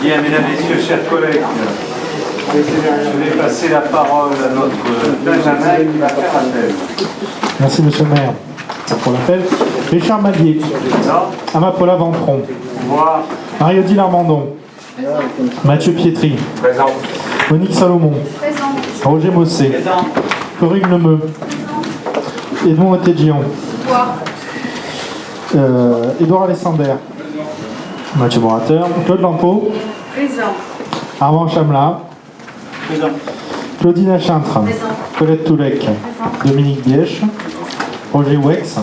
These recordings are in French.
Bien, mesdames, messieurs, chers collègues, je vais passer la parole à notre Benjamin qui va faire l'appel. Merci, monsieur le maire, pour l'appel. Richard Madier, Amapola Ventron, Marie-Odile Armandon, Mathieu Pietri, Présent. Monique Salomon, Roger Mossé, Corinne Lemeu, Edmond Oteggian, Édouard Alessander, Mathieu Morateur, Claude Lampeau, Armand Chamla, Claudine Achintre, Colette Toulec, Dominique Bièche, Roger Wex,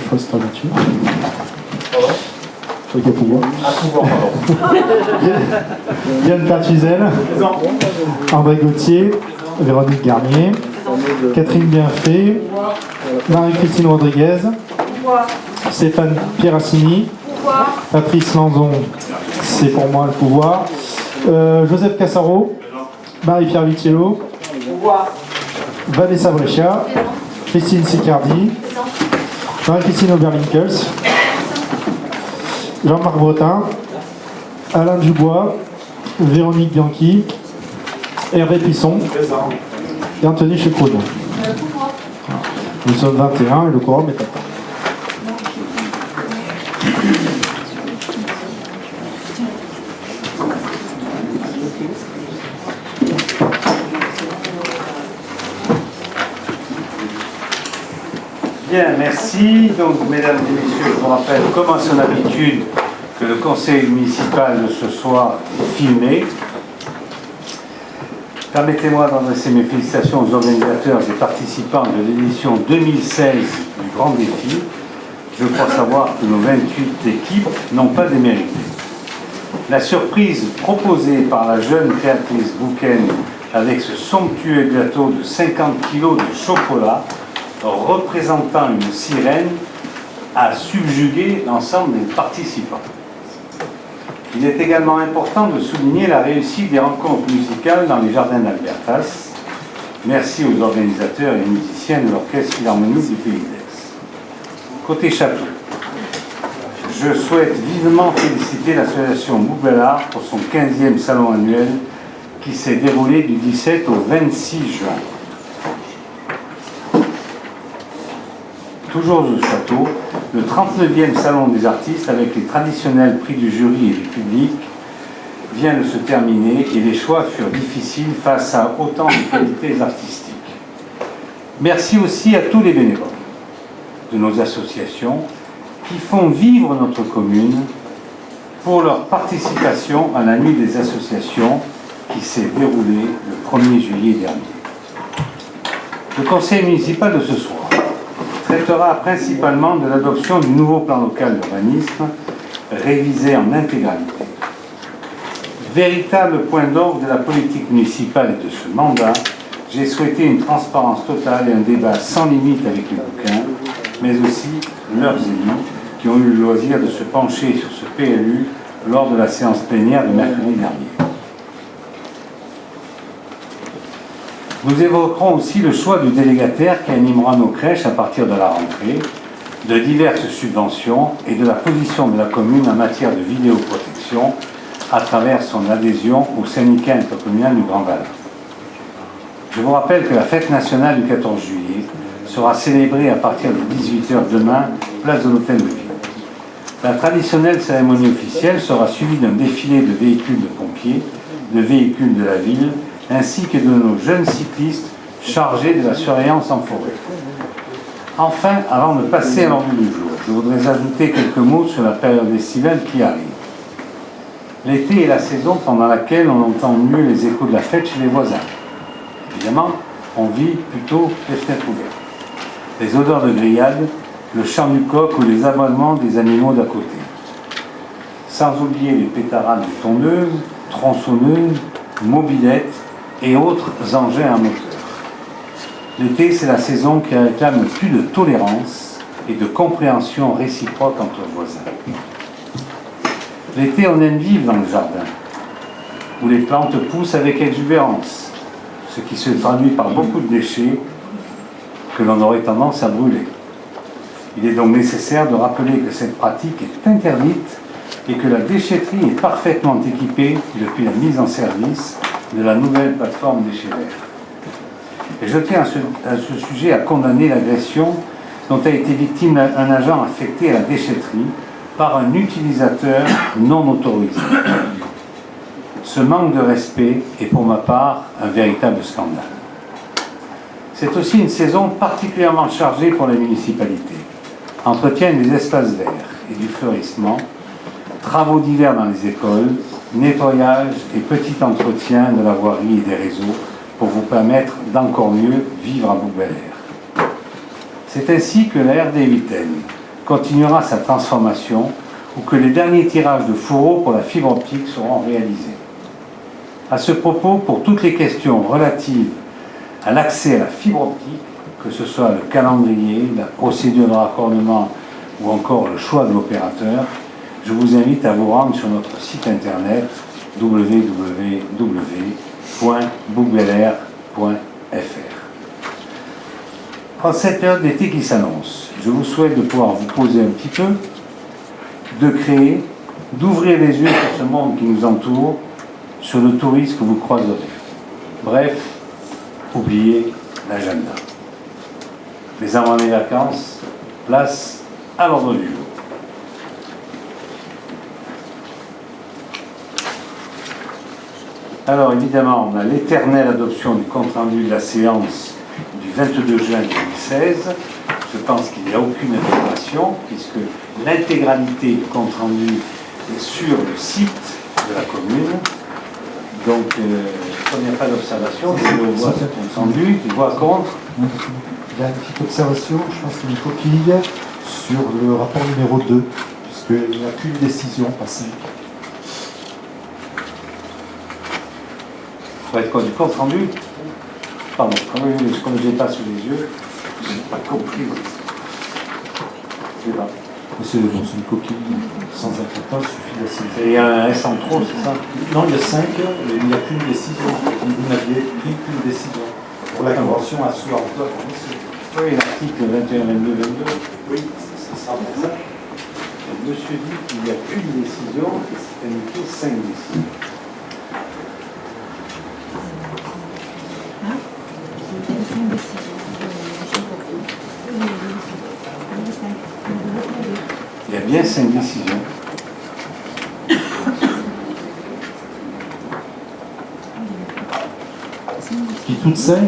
Foster Mathieu, Yann Pertuzel, André Gauthier, Véronique Garnier, Catherine Bienfait, Marie-Christine Rodriguez, Stéphane Pierassini, Patrice Lanzon, c'est pour moi le pouvoir, Joseph Cassaro, Marie-Pierre Vitiello, Vanessa Brescia, Christine Sicardi, Marie-Christine Oberlinkels, Jean-Marc Bretin, Alain Dubois, Véronique Bianchi, Hervé Pisson et Anthony Checoud. Nous sommes 21 et le quorum est atteint. Bien, merci. Donc, mesdames et messieurs, je vous rappelle, comme à son habitude, que le conseil municipal de ce soir est filmé. Permettez-moi d'adresser mes félicitations aux organisateurs et participants de l'édition 2016 du Grand Défi. Je crois savoir que nos 28 équipes n'ont pas démérité. La surprise proposée par la jeune créatrice Bouken avec ce somptueux gâteau de 50 kg de chocolat représentant une sirène a subjugué l'ensemble des participants. Il est également important de souligner la réussite des rencontres musicales dans les jardins d'Albertas. Merci aux organisateurs et musiciens de l'Orchestre Philharmonique du Pays d'Aix. Côté château, je souhaite vivement féliciter l'association Boubelard pour son 15e salon annuel qui s'est déroulé du 17 au 26 juin. Toujours au château, le 39e salon des artistes avec les traditionnels prix du jury et du public vient de se terminer et les choix furent difficiles face à autant de qualités artistiques. Merci aussi à tous les bénévoles de nos associations qui font vivre notre commune pour leur participation à la nuit des associations qui s'est déroulée le 1er juillet dernier. Le conseil municipal de ce soir traitera principalement de l'adoption du nouveau plan local d'urbanisme révisé en intégralité. Véritable point d'orgue de la politique municipale et de ce mandat, j'ai souhaité une transparence totale et un débat sans limite avec les bouquins, mais aussi leurs élus qui ont eu le loisir de se pencher sur ce PLU lors de la séance plénière de mercredi dernier. Nous évoquerons aussi le choix du délégataire qui animera nos crèches à partir de la rentrée, de diverses subventions et de la position de la commune en matière de vidéoprotection à travers son adhésion au syndicat intercommunal du Grand Valais. Je vous rappelle que la fête nationale du 14 juillet sera célébrée à partir de 18h demain, place de l'Hôtel de Ville. La traditionnelle cérémonie officielle sera suivie d'un défilé de véhicules de pompiers, de véhicules de la ville, ainsi que de nos jeunes cyclistes chargés de la surveillance en forêt. Enfin, avant de passer à l'ordre du jour, je voudrais ajouter quelques mots sur la période estivale qui arrive. L'été est la saison pendant laquelle on entend mieux les échos de la fête chez les voisins. Évidemment, on vit plutôt les fenêtres ouvertes. Les odeurs de grillade, le chant du coq ou les aboiements des animaux d'à côté. Sans oublier les pétarades de tondeuses, tronçonneuses, mobylettes et autres engins à moteur. L'été, c'est la saison qui réclame plus de tolérance et de compréhension réciproque entre voisins. L'été, on aime vivre dans le jardin, où les plantes poussent avec exubérance, ce qui se traduit par beaucoup de déchets que l'on aurait tendance à brûler. Il est donc nécessaire de rappeler que cette pratique est interdite et que la déchetterie est parfaitement équipée depuis la mise en service de la nouvelle plateforme Déchets Verts. Et je tiens à ce sujet à condamner l'agression dont a été victime un agent affecté à la déchetterie par un utilisateur non autorisé. Ce manque de respect est pour ma part un véritable scandale. C'est aussi une saison particulièrement chargée pour les municipalités. Entretien des espaces verts et du fleurissement, travaux divers dans les écoles, nettoyage et petit entretien de la voirie et des réseaux pour vous permettre d'encore mieux vivre à Bouc-Bel-Air. C'est ainsi que la RD8N continuera sa transformation ou que les derniers tirages de fourreaux pour la fibre optique seront réalisés. À ce propos, pour toutes les questions relatives à l'accès à la fibre optique, que ce soit le calendrier, la procédure de raccordement ou encore le choix de l'opérateur, je vous invite à vous rendre sur notre site internet www.boucbelair.fr. En cette période d'été qui s'annonce, je vous souhaite de pouvoir vous poser un petit peu, de créer, d'ouvrir les yeux sur ce monde qui nous entoure, sur le tourisme que vous croiserez. Bref, oubliez l'agenda. Mais avant les vacances, place à l'ordre du jour. Alors évidemment, on a l'éternelle adoption du compte-rendu de la séance du 22 juin 2016. Je pense qu'il n'y a aucune information, puisque l'intégralité du compte-rendu est sur le site de la commune. Donc, comme il n'y a pas d'observation, je le vois ce compte-rendu, tu vois contre. Il y a une petite observation, je pense qu'il y a une coquille sur le rapport numéro 2, puisqu'il n'y a qu'une décision, pas 5. Ça va être quoi, du compte rendu? Pardon, comme je ne l'ai pas sous les yeux, je n'ai pas compris. Je sais pas. C'est une coquille sans accrochage, il suffit d'assigner. Et il y a un S en trop, c'est ça? Non, il y a 5, il n'y a qu'une décision. Vous n'aviez pris qu'une décision pour la convention à sous-emploi. Oui, l'article 21, 22, 22. Oui, c'est ça. Le monsieur dit qu'il n'y a qu'une décision et c'est indiqué 5 décisions. Il y a bien 5 décisions. Qui toutes 5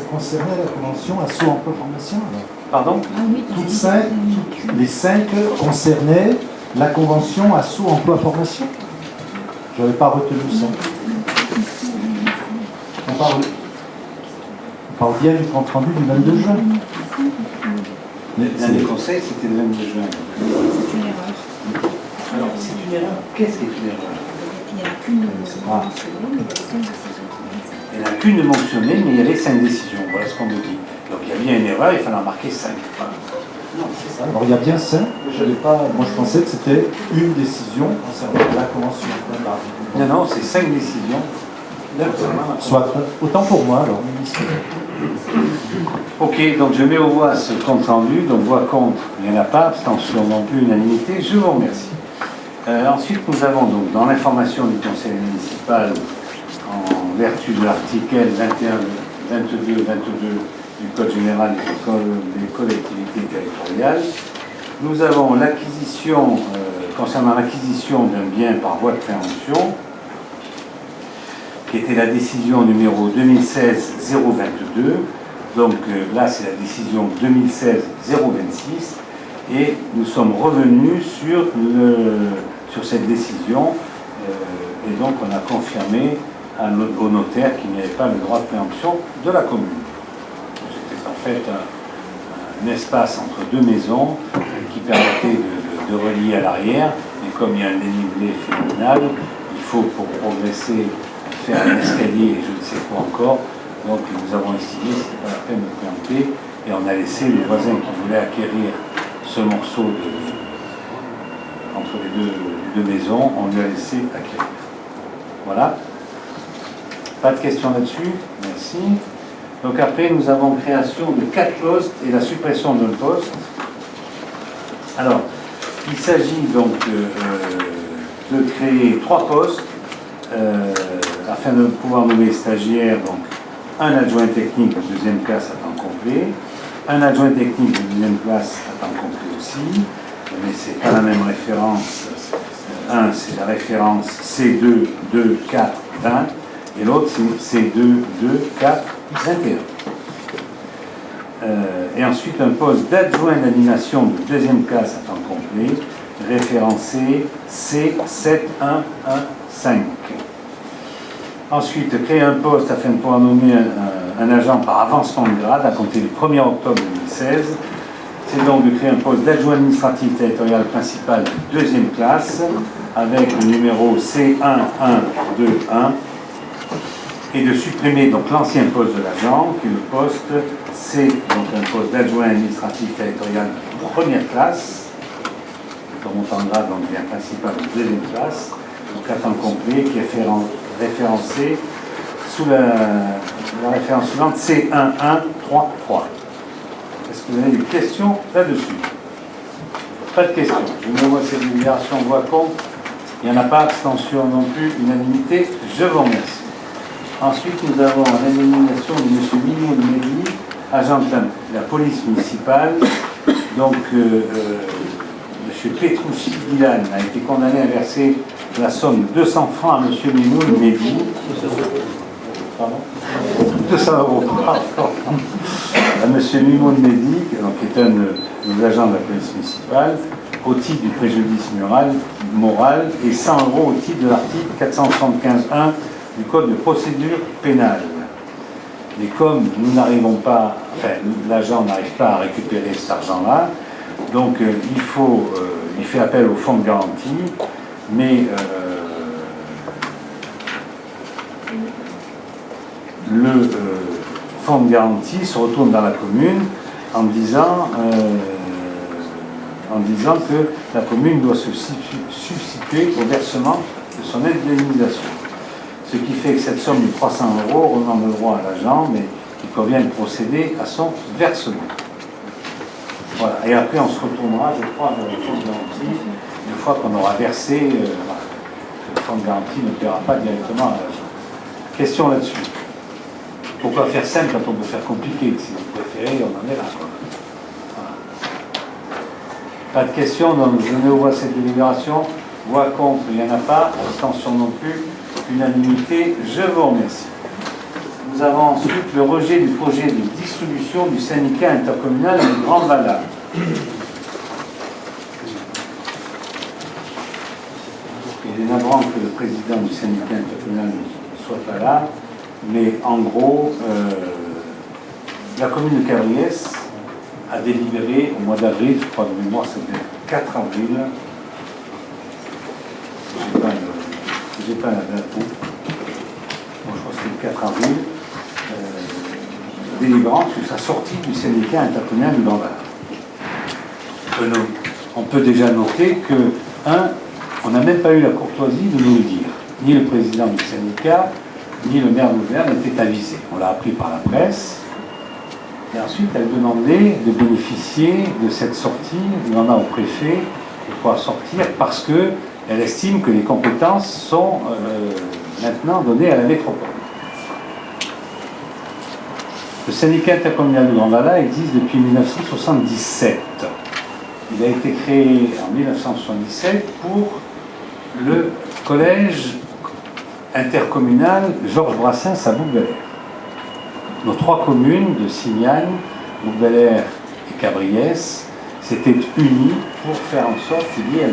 concernaient la convention assaut emploi formation alors. Pardon? Toutes 5, les 5 concernaient la convention assaut emploi formation. Je n'avais pas retenu ça. On parle bien du compte rendu du 22 juin. L'année conseil, c'était le 22 juin. C'est une erreur. Alors, c'est une erreur. Qu'est-ce qui est une erreur? Il n'y a qu'une mentionnée, mais il y a 5 décisions. Il n'y en a qu'une mentionnée, mais il y avait 5 décisions. Voilà ce qu'on me dit. Donc il y a bien une erreur, il fallait en marquer 5. Voilà. Non, c'est ça. Alors il y a bien 5. Moi je pensais que c'était une décision concernant la convention. Non, non, c'est 5 décisions. Soit autant pour moi alors. Ok, donc je mets au voix ce compte rendu. Donc voix contre, il n'y en a pas. Abstention non plus, unanimité. Je vous remercie. Ensuite, nous avons donc dans l'information du conseil municipal, en vertu de l'article 22 du Code général des collectivités territoriales, nous avons l'acquisition, concernant l'acquisition d'un bien par voie de préemption, qui était la décision numéro 2016-022. Donc là, c'est la décision 2016-026. Et nous sommes revenus sur cette décision. Et donc, on a confirmé au notaire qu'il n'y avait pas le droit de préemption de la commune. C'était en fait un espace entre deux maisons qui permettait de relier à l'arrière. Et comme il y a un dénivelé phénoménal, il faut, pour progresser, faire un escalier et je ne sais quoi encore. Donc nous avons estimé que ce n'était pas la peine de préempter et on a laissé le voisin qui voulait acquérir ce morceau entre les deux maisons, on lui a laissé acquérir. Voilà. Pas de questions là-dessus. Merci. Donc après, nous avons création de 4 postes et la suppression d'un poste. Alors, il s'agit donc de créer 3 postes afin de pouvoir nommer stagiaire, donc un adjoint technique de 2e classe à temps complet, un adjoint technique de 2e classe à temps complet aussi, mais c'est pas la même référence. Un, c'est la référence C2, 2, 4, 20, et l'autre, c'est C2, 2, 4, 21. Et ensuite, un poste d'adjoint d'animation de 2e classe à temps complet, référencé C7, 1, 1, 5. Ensuite, créer un poste afin de pouvoir nommer un agent par avancement de grade à compter du 1er octobre 2016. C'est donc de créer un poste d'adjoint administratif territorial principal de 2e classe avec le numéro C11221 et de supprimer donc l'ancien poste de l'agent qui est le poste C, donc un poste d'adjoint administratif territorial de 1re classe, comme montant de grade donc bien principal de 2e classe, donc à temps complet qui est référencé sous la référence suivante C1133. Est-ce que vous avez des questions là-dessus? Pas de questions. Je me vois cette délibération voix contre. Il n'y en a pas, abstention non plus, unanimité. Je vous remercie. Ensuite, nous avons la nomination de M. Mignon de Médy, agent de la police municipale. Donc, M. Petroucci Dylan a été condamné à verser la somme de 200 francs à M. Mignon de Médy. Pardon 200 euros, pardon. À M. Mimon de Médy, qui est un des agents de la police municipale, au titre du préjudice moral et 100 euros au titre de l'article 475.1 du Code de procédure pénale. Mais comme nous n'arrivons pas, enfin, l'agent n'arrive pas à récupérer cet argent-là, donc il fait appel au fonds de garantie, mais le fonds de garantie se retourne dans la commune en disant que la commune doit se substituer au versement de son indemnisation. Ce qui fait que cette somme de 300 euros remet le droit à l'agent, mais il convient de procéder à son versement. Voilà. Et après, on se retournera, je crois, vers le fonds de garantie, une fois qu'on aura versé, le fonds de garantie ne paiera pas directement à l'agent. Question là-dessus. Pourquoi faire simple quand on peut faire compliqué? Si vous préférez, on en est là. Voilà. Pas de questions, donc je mets au voix cette délibération. Voix contre, il n'y en a pas. Abstention non plus. Unanimité, je vous remercie. Nous avons ensuite le rejet du projet de dissolution du syndicat intercommunal de Grand Vallat. Il est navrant que le président du syndicat intercommunal ne soit pas là. Mais en gros, la commune de Cabriès a délibéré au mois d'avril, je crois de mémoire, c'était le 4 avril. Je n'ai pas la date. Bon, je crois que c'était le 4 avril. Délivrant sur sa sortie du syndicat intercommunal du Grand Vallat. On peut déjà noter que, on n'a même pas eu la courtoisie de nous le dire. Ni le président du syndicat, ni le maire d'Auvergne n'était avisé. On l'a appris par la presse. Et ensuite, elle demandait de bénéficier de cette sortie, du mandat au préfet, de pouvoir sortir parce qu'elle estime que les compétences sont maintenant données à la métropole. Le syndicat intercommunal du Grand Vallat existe depuis 1977. Il a été créé en 1977 pour le collège intercommunal Georges Brassens à Bouc-Bel-Air. Nos 3 communes de Signane, Bouc-Bel-Air et Cabriès s'étaient unies pour faire en sorte qu'il y ait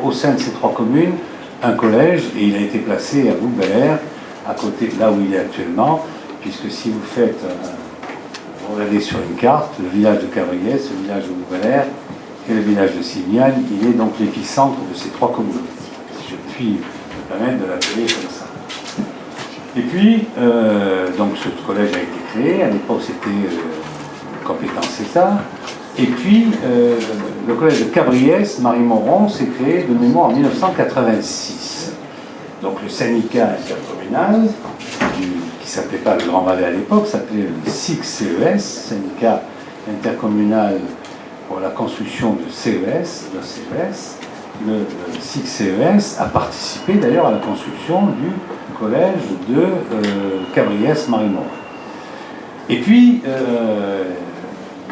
au sein de ces 3 communes un collège, et il a été placé à Bouc-Bel-Air, à côté de là où il est actuellement, puisque si vous faites, vous regardez sur une carte, le village de Cabriès, le village de Bouc-Bel-Air et le village de Signane, il est donc l'épicentre de ces 3 communes. Si je puis permettre de l'appeler comme ça. Et puis, donc ce collège a été créé, à l'époque c'était compétence État, et puis le collège de Cabriès, Marie-Moron, s'est créé de mémoire en 1986. Donc le syndicat intercommunal qui ne s'appelait pas le Grand Valais à l'époque, s'appelait le SIC-CES, syndicat intercommunal pour la construction de CES, le CES. Le SIC-CES a participé d'ailleurs à la construction du collège de Cabriès-Marimont. Et puis,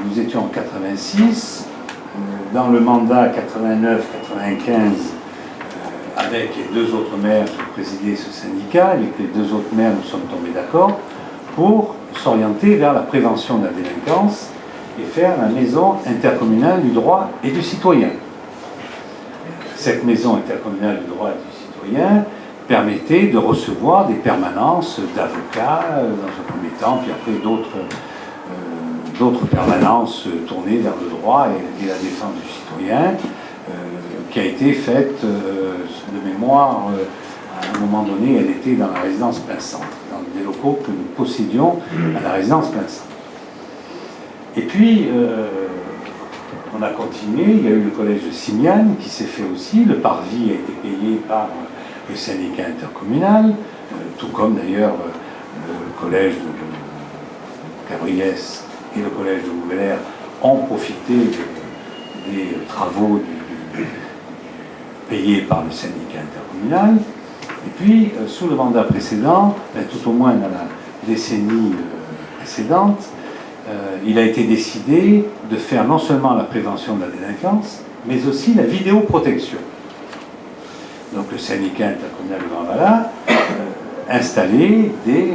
nous étions en 86, dans le mandat 89-95, avec les deux autres maires qui présidaient ce syndicat, avec les deux autres maires, nous sommes tombés d'accord pour s'orienter vers la prévention de la délinquance et faire la maison intercommunale du droit et du citoyen. Cette maison intercommunale du droit et du citoyen permettait de recevoir des permanences d'avocats dans un premier temps, puis après d'autres permanences tournées vers le droit et la défense du citoyen, qui a été faite de mémoire, à un moment donné, elle était dans la résidence Plein Centre, dans des locaux que nous possédions à la résidence Plein Centre. Et puis, on a continué, il y a eu le collège de Simiane qui s'est fait aussi, le parvis a été payé par le syndicat intercommunal, tout comme d'ailleurs le collège de Cabriès et le collège de Montbéliard ont profité des travaux payés par le syndicat intercommunal. Et puis, sous le mandat précédent, tout au moins dans la décennie précédente, il a été décidé de faire non seulement la prévention de la délinquance, mais aussi la vidéoprotection. Donc le syndicat intercommunal de Grand Valais installé des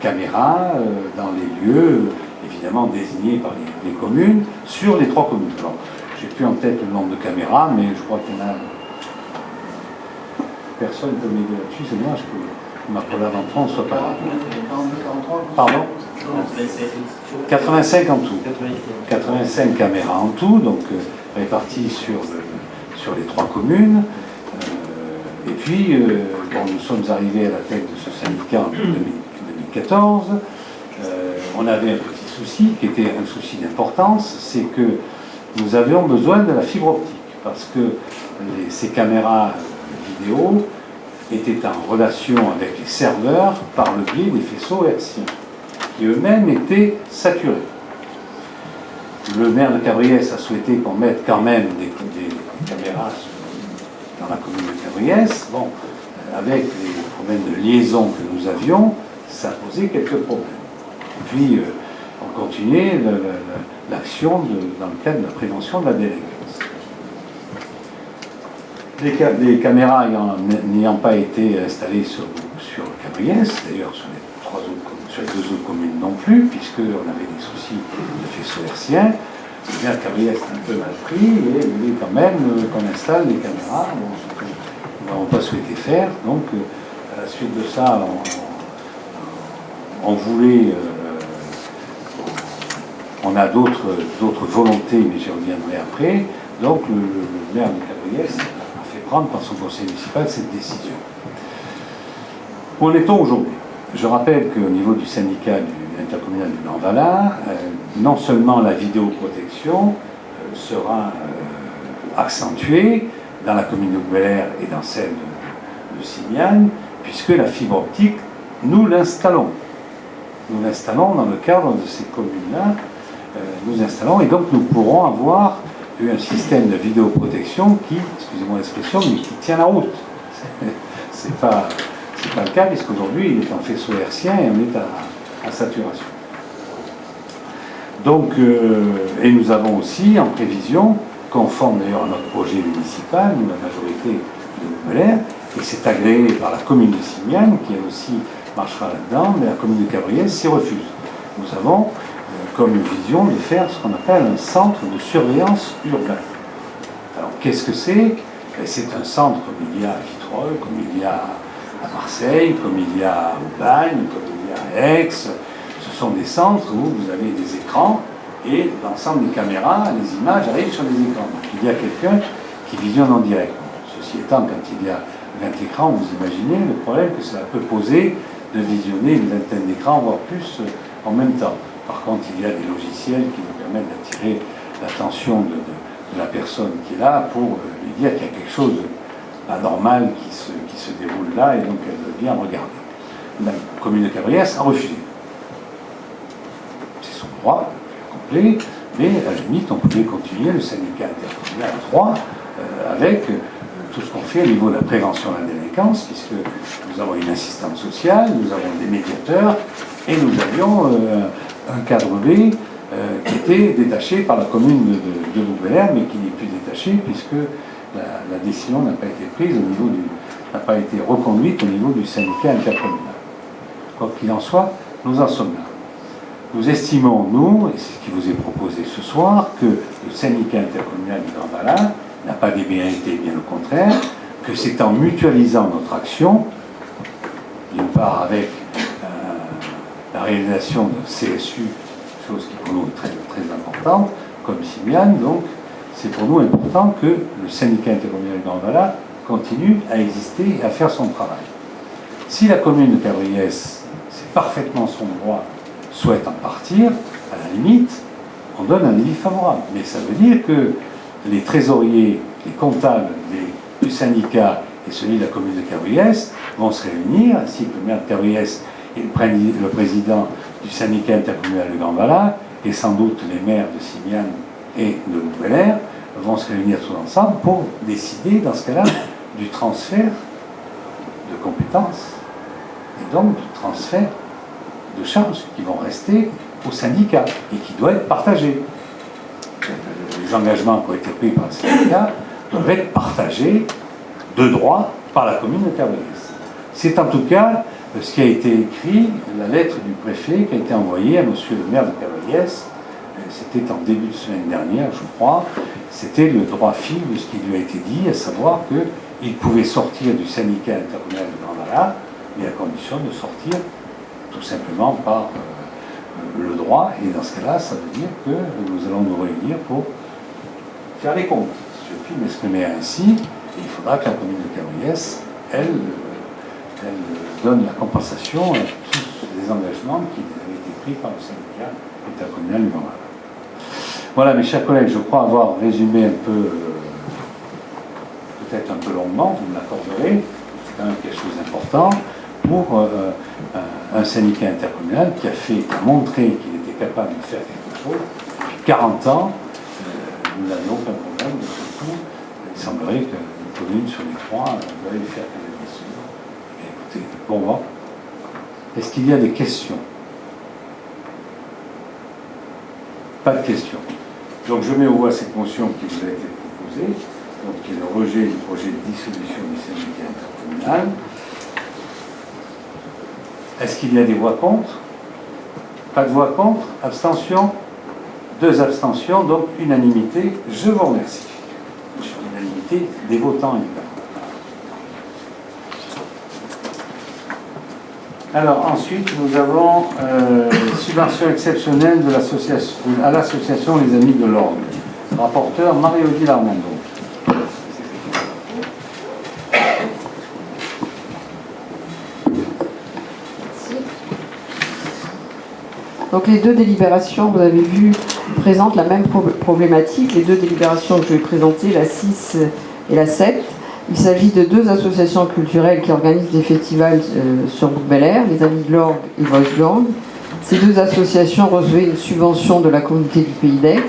caméras dans les lieux, évidemment désignés par les communes, sur les 3 communes. Alors, j'ai plus en tête le nombre de caméras, mais je crois qu'il y en a... Personne ne peut m'aider là-dessus, c'est dommage que ma collègue en ne soit pas là. Pardon ? 85 en tout. 85 caméras en tout, donc réparties sur les 3 communes. Et puis, bon, nous sommes arrivés à la tête de ce syndicat en 2014. On avait un petit souci, qui était un souci d'importance, c'est que nous avions besoin de la fibre optique, parce que ces caméras vidéo étaient en relation avec les serveurs par le biais des faisceaux hertziens, qui eux-mêmes étaient saturés. Le maire de Cabriès a souhaité qu'on mette quand même des caméras dans la commune de Cabriès. Bon, avec les problèmes de liaison que nous avions, ça posait quelques problèmes. Et puis, on continuait l'action dans le cadre de la prévention de la délinquance. Les caméras n'ayant pas été installées sur Cabriès, d'ailleurs sur les 2 autres communes non plus, puisqu'on avait des soucis de faisceaux hertziens, le maire de Cabriès est un peu mal pris et voulait quand même qu'on installe les caméras, bon, ce que nous n'avons pas souhaité faire. Donc, à la suite de ça, on voulait... on a d'autres volontés, mais j'y reviendrai après. Donc, le maire de Cabriès a fait prendre par son conseil municipal cette décision. Où en est-on aujourd'hui ? Je rappelle qu'au niveau du syndicat intercommunal du Grand Valais, non seulement la vidéoprotection sera accentuée dans la commune de Montbéliard et dans celle de Simiane, puisque la fibre optique, nous l'installons. Nous l'installons dans le cadre de ces communes-là, nous installons, et donc nous pourrons avoir un système de vidéoprotection qui, excusez-moi l'expression, mais qui tient la route. C'est pas le cas, puisqu'aujourd'hui il est en faisceau hertzien et on est à saturation. Donc, et nous avons aussi en prévision, conforme d'ailleurs à notre projet municipal, nous, la majorité de Montbéliard, et c'est agréé par la commune de Simiane, qui elle aussi marchera là-dedans, mais la commune de Cabriès s'y refuse. Nous avons comme une vision de faire ce qu'on appelle un centre de surveillance urbain. Alors, qu'est-ce que c'est ? C'est un centre comme il y a à Vitrolles, comme il y a à Marseille, comme il y a à Aubagne, comme il y a à Aix. Ce sont des centres où vous avez des écrans et l'ensemble des caméras, les images arrivent sur les écrans. Donc il y a quelqu'un qui visionne en direct. Ceci étant, quand il y a 20 écrans, vous imaginez le problème que cela peut poser de visionner une vingtaine d'écrans, voire plus, en même temps. Par contre, il y a des logiciels qui nous permettent d'attirer l'attention de la personne qui est là pour lui dire qu'il y a quelque chose d'anormal qui se déroule là et donc elle veut bien regarder. la commune de Cabriès a refusé. C'est son droit complet, mais à la limite, on pouvait continuer le syndicat intercommunal à 3 avec tout ce qu'on fait au niveau de la prévention de la délinquance, puisque nous avons une assistante sociale, nous avons des médiateurs, et nous avions un cadre B qui était détaché par la commune de Bouc-Bel-Air, mais qui n'est plus détaché puisque la décision n'a pas été prise au niveau n'a pas été reconduite au niveau du syndicat intercommunal. Quoi qu'il en soit, nous en sommes là. Nous estimons, nous, et c'est ce qui vous est proposé ce soir, que le syndicat intercommunal du Grand Valin n'a pas démérité, bien au contraire, que c'est en mutualisant notre action, d'une part avec la réalisation de CSU, chose qui pour nous est très, très importante, comme Simiane, donc c'est pour nous important que le syndicat intercommunal du Grand Valin continue à exister et à faire son travail. Si la commune de Cabriès, c'est parfaitement son droit, souhaite en partir, à la limite, on donne un avis favorable. Mais ça veut dire que les trésoriers, les comptables du syndicat et celui de la commune de Cabriès vont se réunir, ainsi que le maire de Cabriès et le président du syndicat intercommunal de Grand Valin, et sans doute les maires de Simiane et de Bouc-Bel-Air, vont se réunir tous ensemble pour décider, dans ce cas-là, du transfert de compétences et donc du transfert de charges qui vont rester au syndicat et qui doivent être partagés. Les engagements qui ont été pris par le syndicat doivent être partagés de droit par la commune de Cabriès. C'est en tout cas ce qui a été écrit, la lettre du préfet qui a été envoyée à monsieur le maire de Cabriès. C'était en début de semaine dernière, je crois. C'était le droit fil de ce qui lui a été dit, à savoir qu'il pouvait sortir du syndicat intercommunal de Grand Valin, mais à condition de sortir tout simplement par le droit. Et dans ce cas-là, ça veut dire que nous allons nous réunir pour faire les comptes. Je puis m'exprimer ainsi, et il faudra que la commune de Cabriès, elle donne la compensation à tous les engagements qui avaient été pris par le syndicat intercommunal du Grand Valin. Voilà, mes chers collègues, je crois avoir résumé un peu, peut-être un peu longuement, vous me l'accorderez, c'est quand même quelque chose d'important, pour un syndicat intercommunal qui a montré qu'il était capable de faire quelque chose. Depuis 40 ans, nous n'avions aucun problème, mais surtout, il semblerait qu'une commune sur les 3 doit faire quelque chose. Écoutez, bon vent. Est-ce qu'il y a des questions? Pas de questions. Donc je mets au voie cette motion qui vous a été proposée, donc qui est le rejet du projet de dissolution du syndicat intercommunal. Est-ce qu'il y a des voix contre? Pas de voix contre? Abstention? 2 abstentions, donc unanimité. Je vous remercie. Unanimité des votants, évidemment. Alors ensuite, nous avons subvention exceptionnelle de à l'association Les Amis de l'Orgue. Rapporteur Marie-Odile Armando. Donc les 2 délibérations, vous avez vu, présentent la même problématique. Les 2 délibérations que je vais présenter, la 6 et la 7. Il s'agit de 2 associations culturelles qui organisent des festivals sur Bouc-Bel-Air, les Amis de l'Orgue et Wolfgang. Ces 2 associations recevaient une subvention de la communauté du Pays d'Aix.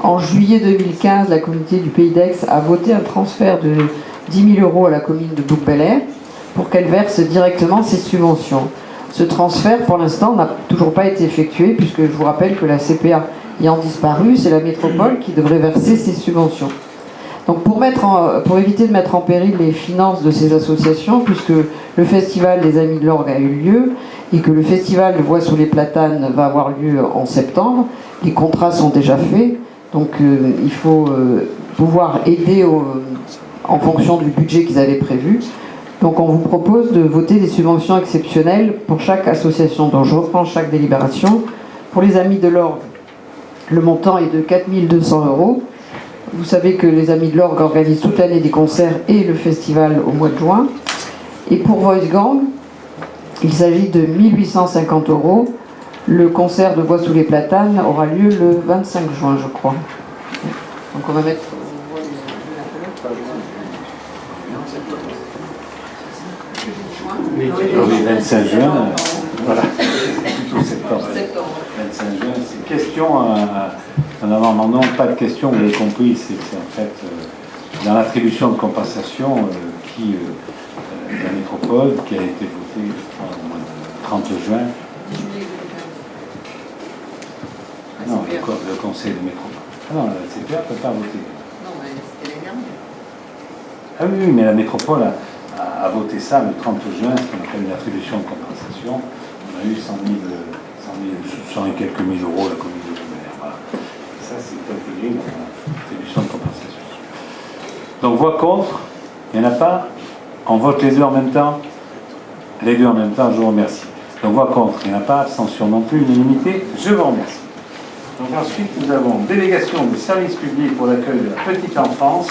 En juillet 2015, la communauté du Pays d'Aix a voté un transfert de 10 000 € à la commune de Bouc-Bel-Air pour qu'elle verse directement ses subventions. Ce transfert, pour l'instant, n'a toujours pas été effectué, puisque je vous rappelle que la CPA ayant disparu, c'est la métropole qui devrait verser ses subventions. Donc pour éviter de mettre en péril les finances de ces associations, puisque le festival des Amis de l'Orgue a eu lieu, et que le festival de Bois sous les Platanes va avoir lieu en septembre, les contrats sont déjà faits, donc il faut pouvoir aider en fonction du budget qu'ils avaient prévu. Donc on vous propose de voter des subventions exceptionnelles pour chaque association. Donc je reprends chaque délibération. Pour les Amis de l'Orgue, le montant est de 4 200 €. Vous savez que les Amis de l'Orgue organisent toute l'année des concerts et le festival au mois de juin. Et pour Wolfgang, il s'agit de 1 850 €. Le concert de Bois sous les Platanes aura lieu le 25 juin, je crois. Donc on va mettre... Oui, 25 juin, voilà, plutôt septembre. 25 juin, c'est question, non, pas de question, vous l'avez compris, c'est en fait dans l'attribution de compensation de la métropole qui a été votée au mois de 30 juin. Non, le conseil de métropole. Ah non, la CPA ne peut pas voter. Non, mais c'était l'année dernière. Ah oui, mais la métropole a voté ça le 30 juin, ce qu'on appelle une attribution de compensation. On a eu 100 et quelques mille euros la commune de Genève. Voilà. Et ça, c'est intégré dans l'attribution de compensation. Donc, voix contre, il n'y en a pas. On vote les deux en même temps. Les deux en même temps, je vous remercie. Donc, voix contre, il n'y en a pas. Abstention non plus, unanimité, je vous remercie. Donc ensuite, nous avons délégation du service public pour l'accueil de la petite enfance,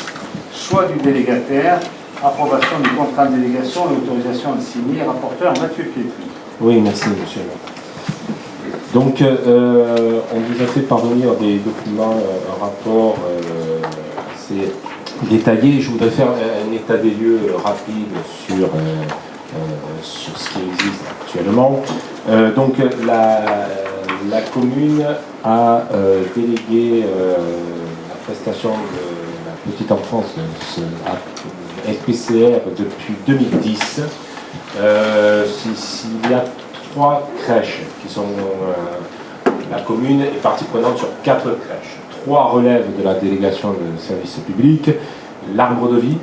choix du délégataire, approbation du contrat de délégation et autorisation à signer. Rapporteur Mathieu Pietri. Oui, merci, monsieur. Donc, on vous a fait parvenir des documents, un rapport assez détaillé. Je voudrais faire un état des lieux rapide sur ce qui existe actuellement. Donc, la commune a délégué la prestation de la petite enfance à SPCR depuis 2010. Il y a 3 crèches qui sont la commune est partie prenante sur 4 crèches. 3 relèvent de la délégation de services publics. L'Arbre de Vie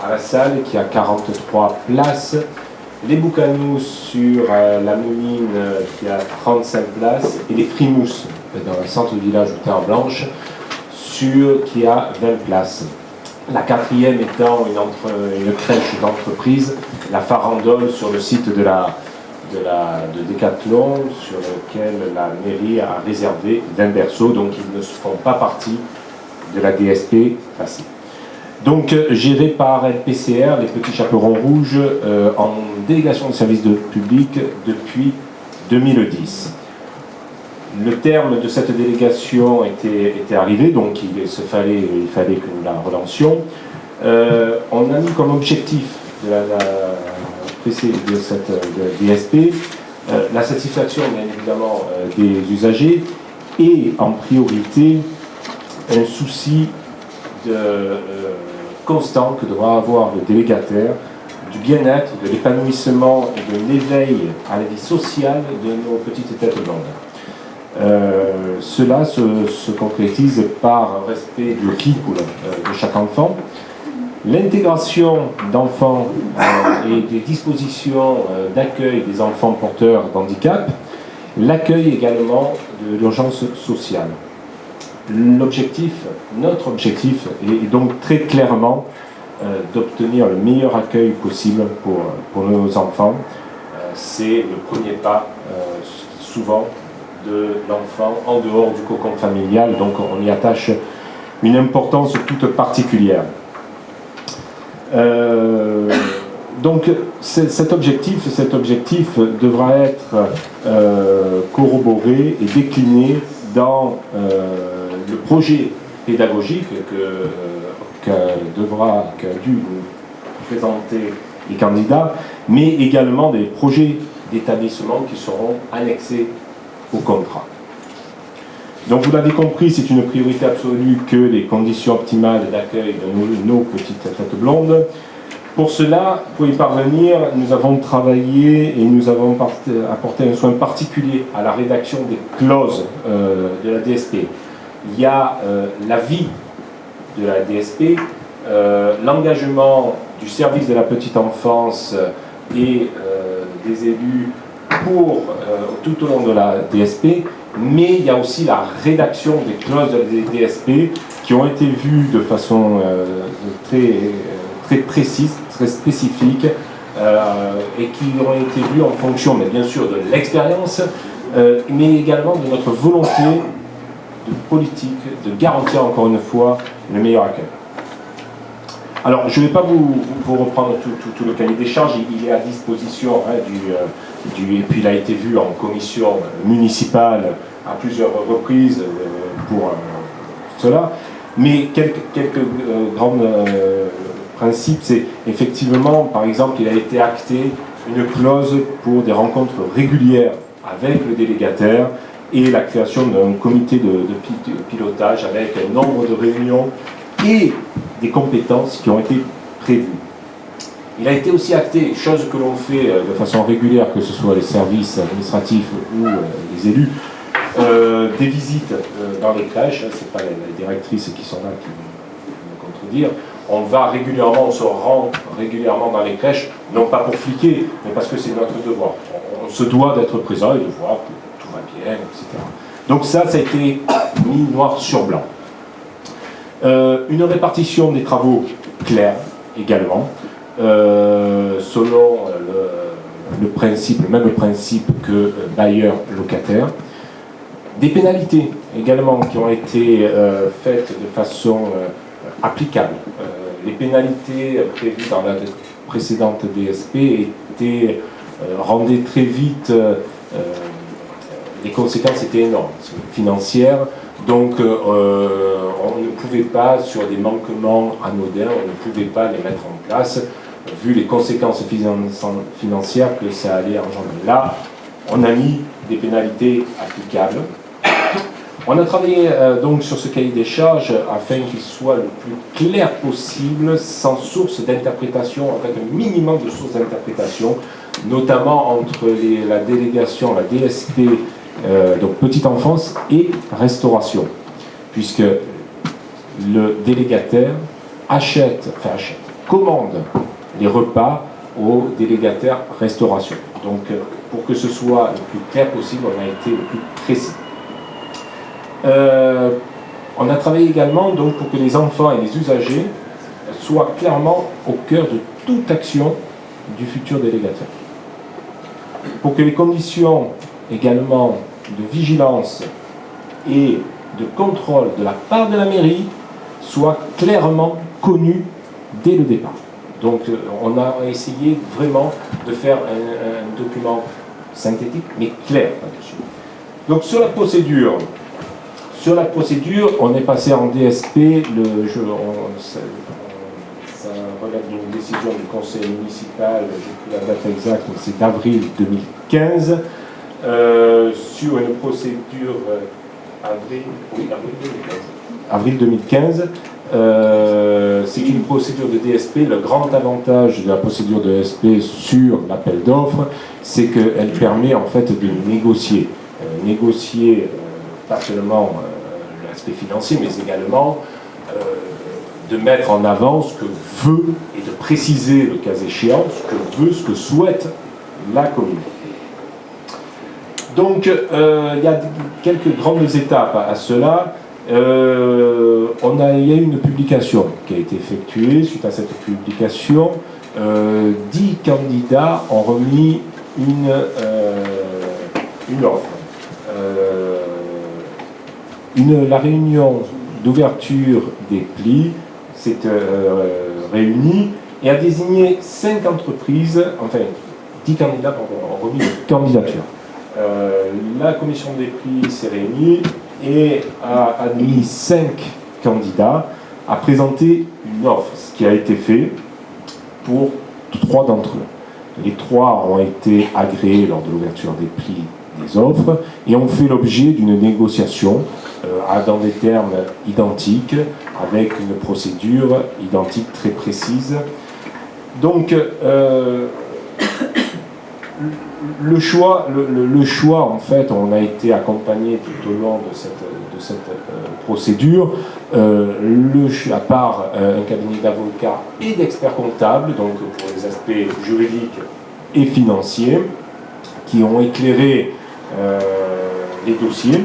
à la salle qui a 43 places. Les Boucanous sur la Mouline qui a 35 places et les Frimousses dans le centre du village de Terre-Blanche qui a 20 places. La 4e étant une crèche d'entreprise, la Farandole sur le site de Décathlon sur lequel la mairie a réservé 20 berceaux, donc ils ne font pas partie de la DSP passée. Donc, géré par LPCR, les Petits Chaperons Rouges, en délégation de service public depuis 2010. Le terme de cette délégation était arrivé, donc il fallait que nous la relancions. On a mis comme objectif de cette DSP la satisfaction, bien évidemment, des usagers et en priorité un souci constant que devra avoir le délégataire du bien-être, de l'épanouissement et de l'éveil à la vie sociale de nos petites têtes blondes. Cela se concrétise par un respect du rythme de chaque enfant, l'intégration d'enfants et des dispositions d'accueil des enfants porteurs d'handicap, l'accueil également de l'urgence sociale. Notre objectif est donc très clairement d'obtenir le meilleur accueil possible pour nos enfants. C'est le premier pas souvent de l'enfant en dehors du cocon familial, donc on y attache une importance toute particulière. Donc cet objectif devra être corroboré et décliné dans le projet pédagogique qu'a dû nous présenter les candidats, mais également des projets d'établissement qui seront annexés au contrat. Donc vous l'avez compris, c'est une priorité absolue que les conditions optimales d'accueil de nos petites têtes blondes. Pour cela, pour y parvenir, nous avons travaillé et nous avons apporté un soin particulier à la rédaction des clauses de la DSP. Il y a l'avis de la DSP, l'engagement du service de la petite enfance et des élus pour tout au long de la DSP, mais il y a aussi la rédaction des clauses de la DSP qui ont été vues de façon très précise, très spécifique, et qui ont été vues en fonction, mais bien sûr, de l'expérience, mais également de notre volonté de politique, de garantir encore une fois le meilleur accueil. Alors, je ne vais pas vous reprendre tout le cahier des charges, il est à disposition et puis il a été vu en commission municipale à plusieurs reprises pour cela. Mais quelques grands principes, c'est effectivement, par exemple, il a été acté une clause pour des rencontres régulières avec le délégataire et la création d'un comité de pilotage avec un nombre de réunions et des compétences qui ont été prévues. Il a été aussi acté, chose que l'on fait de façon régulière, que ce soit les services administratifs ou les élus, des visites dans les crèches. Ce n'est pas les directrices qui sont là qui vont me contredire. On va régulièrement, on se rend régulièrement dans les crèches, non pas pour fliquer, mais parce que c'est notre devoir. On se doit d'être présent et de voir que tout va bien, etc. Donc ça a été mis noir sur blanc. Une répartition des travaux claire également, selon le même principe que bailleur-locataire. Des pénalités également qui ont été faites de façon applicable. Les pénalités prévues dans la précédente DSP rendaient très vite, les conséquences étaient énormes, financières, donc on ne pouvait pas, sur des manquements anodins, on ne pouvait pas les mettre en place, vu les conséquences financières que ça allait engendrer. Là, on a mis des pénalités applicables. On a travaillé donc sur ce cahier des charges afin qu'il soit le plus clair possible, sans source d'interprétation, avec un minimum de sources d'interprétation, notamment entre la délégation, la DSP, donc petite enfance et restauration, puisque le délégataire commande les repas au délégataire restauration. Donc pour que ce soit le plus clair possible, on a été le plus précis. On a travaillé également donc, pour que les enfants et les usagers soient clairement au cœur de toute action du futur délégataire. Pour que les conditions également de vigilance et de contrôle de la part de la mairie soient clairement connues dès le départ. Donc on a essayé vraiment de faire un document synthétique mais clair là-dessus. Donc sur la procédure, on est passé en DSP, ça relève d'une décision du conseil municipal, j'ai plus la date exacte, mais c'est d'avril 2015, sur une procédure avril 2015. C'est une procédure de DSP. Le grand avantage de la procédure de DSP sur l'appel d'offres, c'est qu'elle permet en fait de négocier. Pas seulement l'aspect financier, mais également de mettre en avant ce que veut et de préciser, le cas échéant, ce que souhaite la commune. Donc, il y a quelques grandes étapes à cela. Il y a eu une publication qui a été effectuée. Suite à cette publication, 10 candidats ont remis une offre. La réunion d'ouverture des plis s'est réunie et a désigné 5 entreprises, enfin 10 candidats ont remis une candidature. La commission des prix s'est réunie et a admis 5 candidats à présenter une offre, ce qui a été fait pour 3 d'entre eux. Les 3 ont été agréés lors de l'ouverture des prix des offres et ont fait l'objet d'une négociation dans des termes identiques, avec une procédure identique très précise. Donc, le choix, en fait, on a été accompagné tout au long de cette procédure, à part un cabinet d'avocats et d'experts comptables, donc pour les aspects juridiques et financiers, qui ont éclairé les dossiers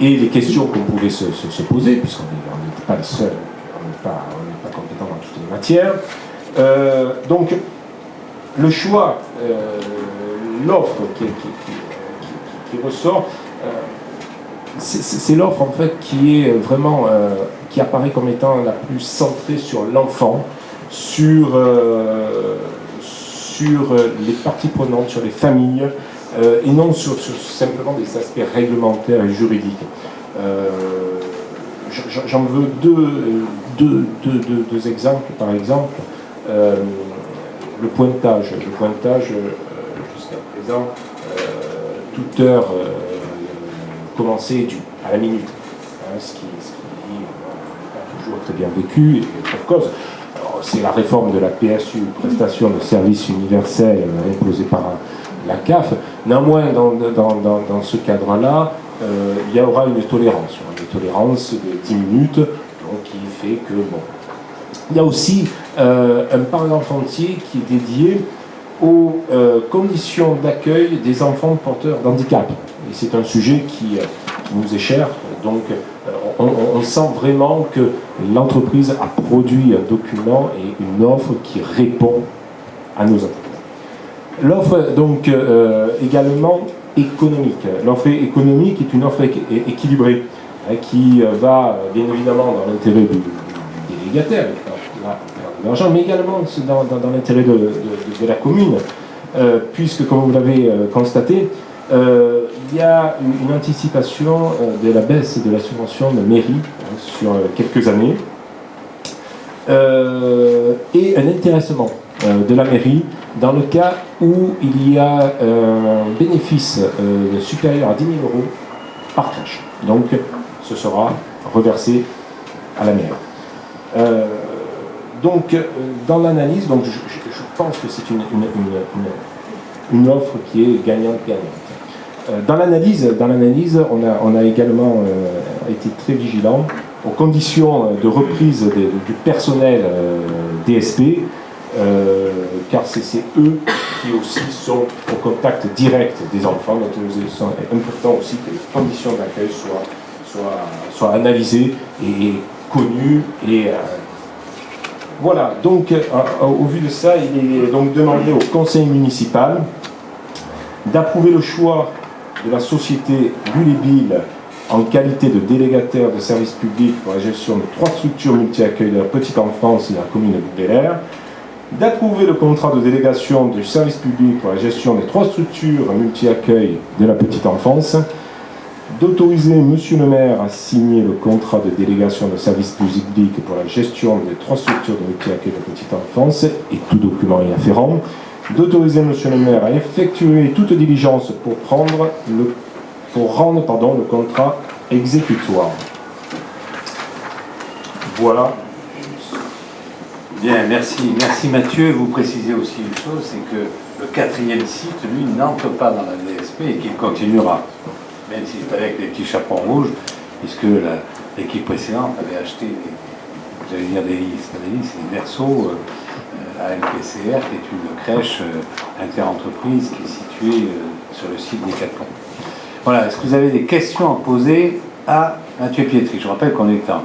et les questions qu'on pouvait se poser, puisqu'on n'était pas le seul, on n'est pas compétent dans toutes les matières. Donc, le choix, l'offre qui ressort, c'est l'offre en fait qui est vraiment, qui apparaît comme étant la plus centrée sur l'enfant, sur les parties prenantes, sur les familles, et non sur simplement des aspects réglementaires et juridiques. J'en veux deux exemples, par exemple. le pointage jusqu'à présent, toute heure commencée à la minute, hein, ce qui n'est pas toujours très bien vécu, et pour cause. C'est la réforme de la PSU, prestation de services universels, imposée par la CAF. Néanmoins, dans ce cadre-là, il y aura une tolérance de 10 minutes, donc qui fait que, bon. Il y a aussi un paragraphe entier qui est dédié aux conditions d'accueil des enfants porteurs d'handicap. Et c'est un sujet qui nous est cher, donc on sent vraiment que l'entreprise a produit un document et une offre qui répond à nos attentes. L'offre, donc, également économique. L'offre économique est une offre équilibrée, hein, qui va bien évidemment dans l'intérêt du délégataire, là, de l'argent, mais également dans l'intérêt de la commune, puisque, comme vous l'avez constaté, il y a une anticipation de la baisse de la subvention de mairie sur quelques années, et un intéressement de la mairie dans le cas où il y a un bénéfice supérieur à 10 000 € par crèche. Donc, ce sera reversé à la mairie. Donc, dans l'analyse, donc je pense que c'est une offre qui est gagnante-gagnante. Dans l'analyse, on a également été très vigilant aux conditions de reprise du personnel DSP, car c'est eux qui aussi sont au contact direct des enfants, donc il nous est important aussi que les conditions d'accueil soient analysées et connues. Et voilà, donc au vu de ça, il est donc demandé au conseil municipal d'approuver le choix de la société Bullébile en qualité de délégataire de services publics pour la gestion de 3 structures multi-accueil de la petite enfance et de la commune de Bouc-Bel-Air, d'approuver le contrat de délégation du service public pour la gestion des 3 structures multi-accueil de la petite enfance, d'autoriser Monsieur le maire à signer le contrat de délégation de service public pour la gestion des 3 structures de multi-accueil de la petite enfance et tout document y afférent, d'autoriser Monsieur le maire à effectuer toute diligence pour rendre le contrat exécutoire. Voilà. Bien, merci Mathieu. Vous précisez aussi une chose, c'est que le 4e site, lui, n'entre pas dans la DSP et qu'il continuera, même s'il est avec les petits chapeaux rouges, puisque l'équipe précédente avait acheté, j'allais dire des lits, c'est pas des lits, c'est des berceaux à LPCR, qui est une crèche interentreprise qui est située sur le site des Quatre Ponts. Voilà, est-ce que vous avez des questions à poser à Mathieu Pietri? Je rappelle qu'on était en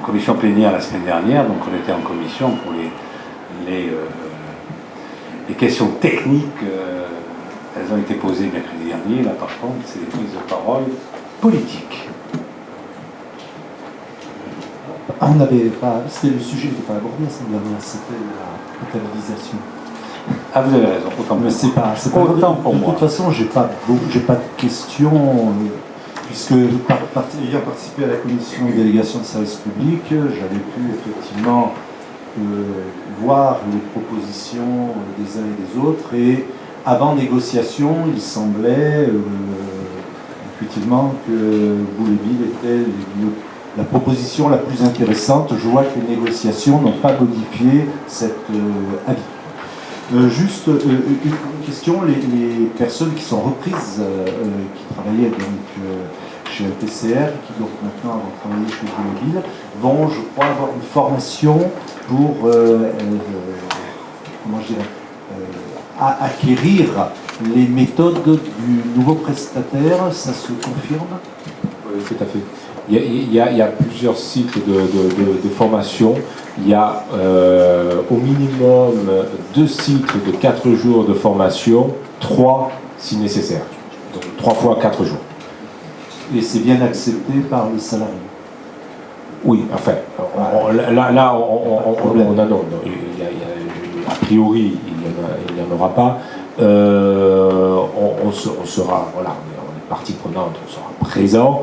commission plénière la semaine dernière, donc on était en commission pour les questions techniques. Elles ont été posées mercredi dernier. Là, par contre, c'est des prises de parole politiques. On n'avait pas, c'était le sujet qui n'était pas abordé la semaine dernière, c'était la potabilisation. Ah, vous avez raison, autant pour mais c'est pas autant pour de moi. toute façon, j'ai pas de questions, puisque ayant participé à la commission de délégation de services publics, j'avais pu effectivement voir les propositions des uns et des autres, et avant négociation, il semblait effectivement que Boullébile était la proposition la plus intéressante. Je vois que les négociations n'ont pas modifié cet avis. Juste une question, les personnes qui sont reprises, qui travaillaient donc chez LPCR, qui donc maintenant vont travailler chez Boullébile, vont, je crois, avoir une formation pour acquérir les méthodes du nouveau prestataire. Ça se confirme? Oui, tout à fait. Il y a plusieurs cycles de formation. Il y a au minimum 2 cycles de 4 jours de formation, 3 si nécessaire. Donc 3 fois 4 jours. Et c'est bien accepté par les salariés? Oui, enfin, a priori, il n'y en aura pas. On sera, voilà, on est partie prenante, on sera présent.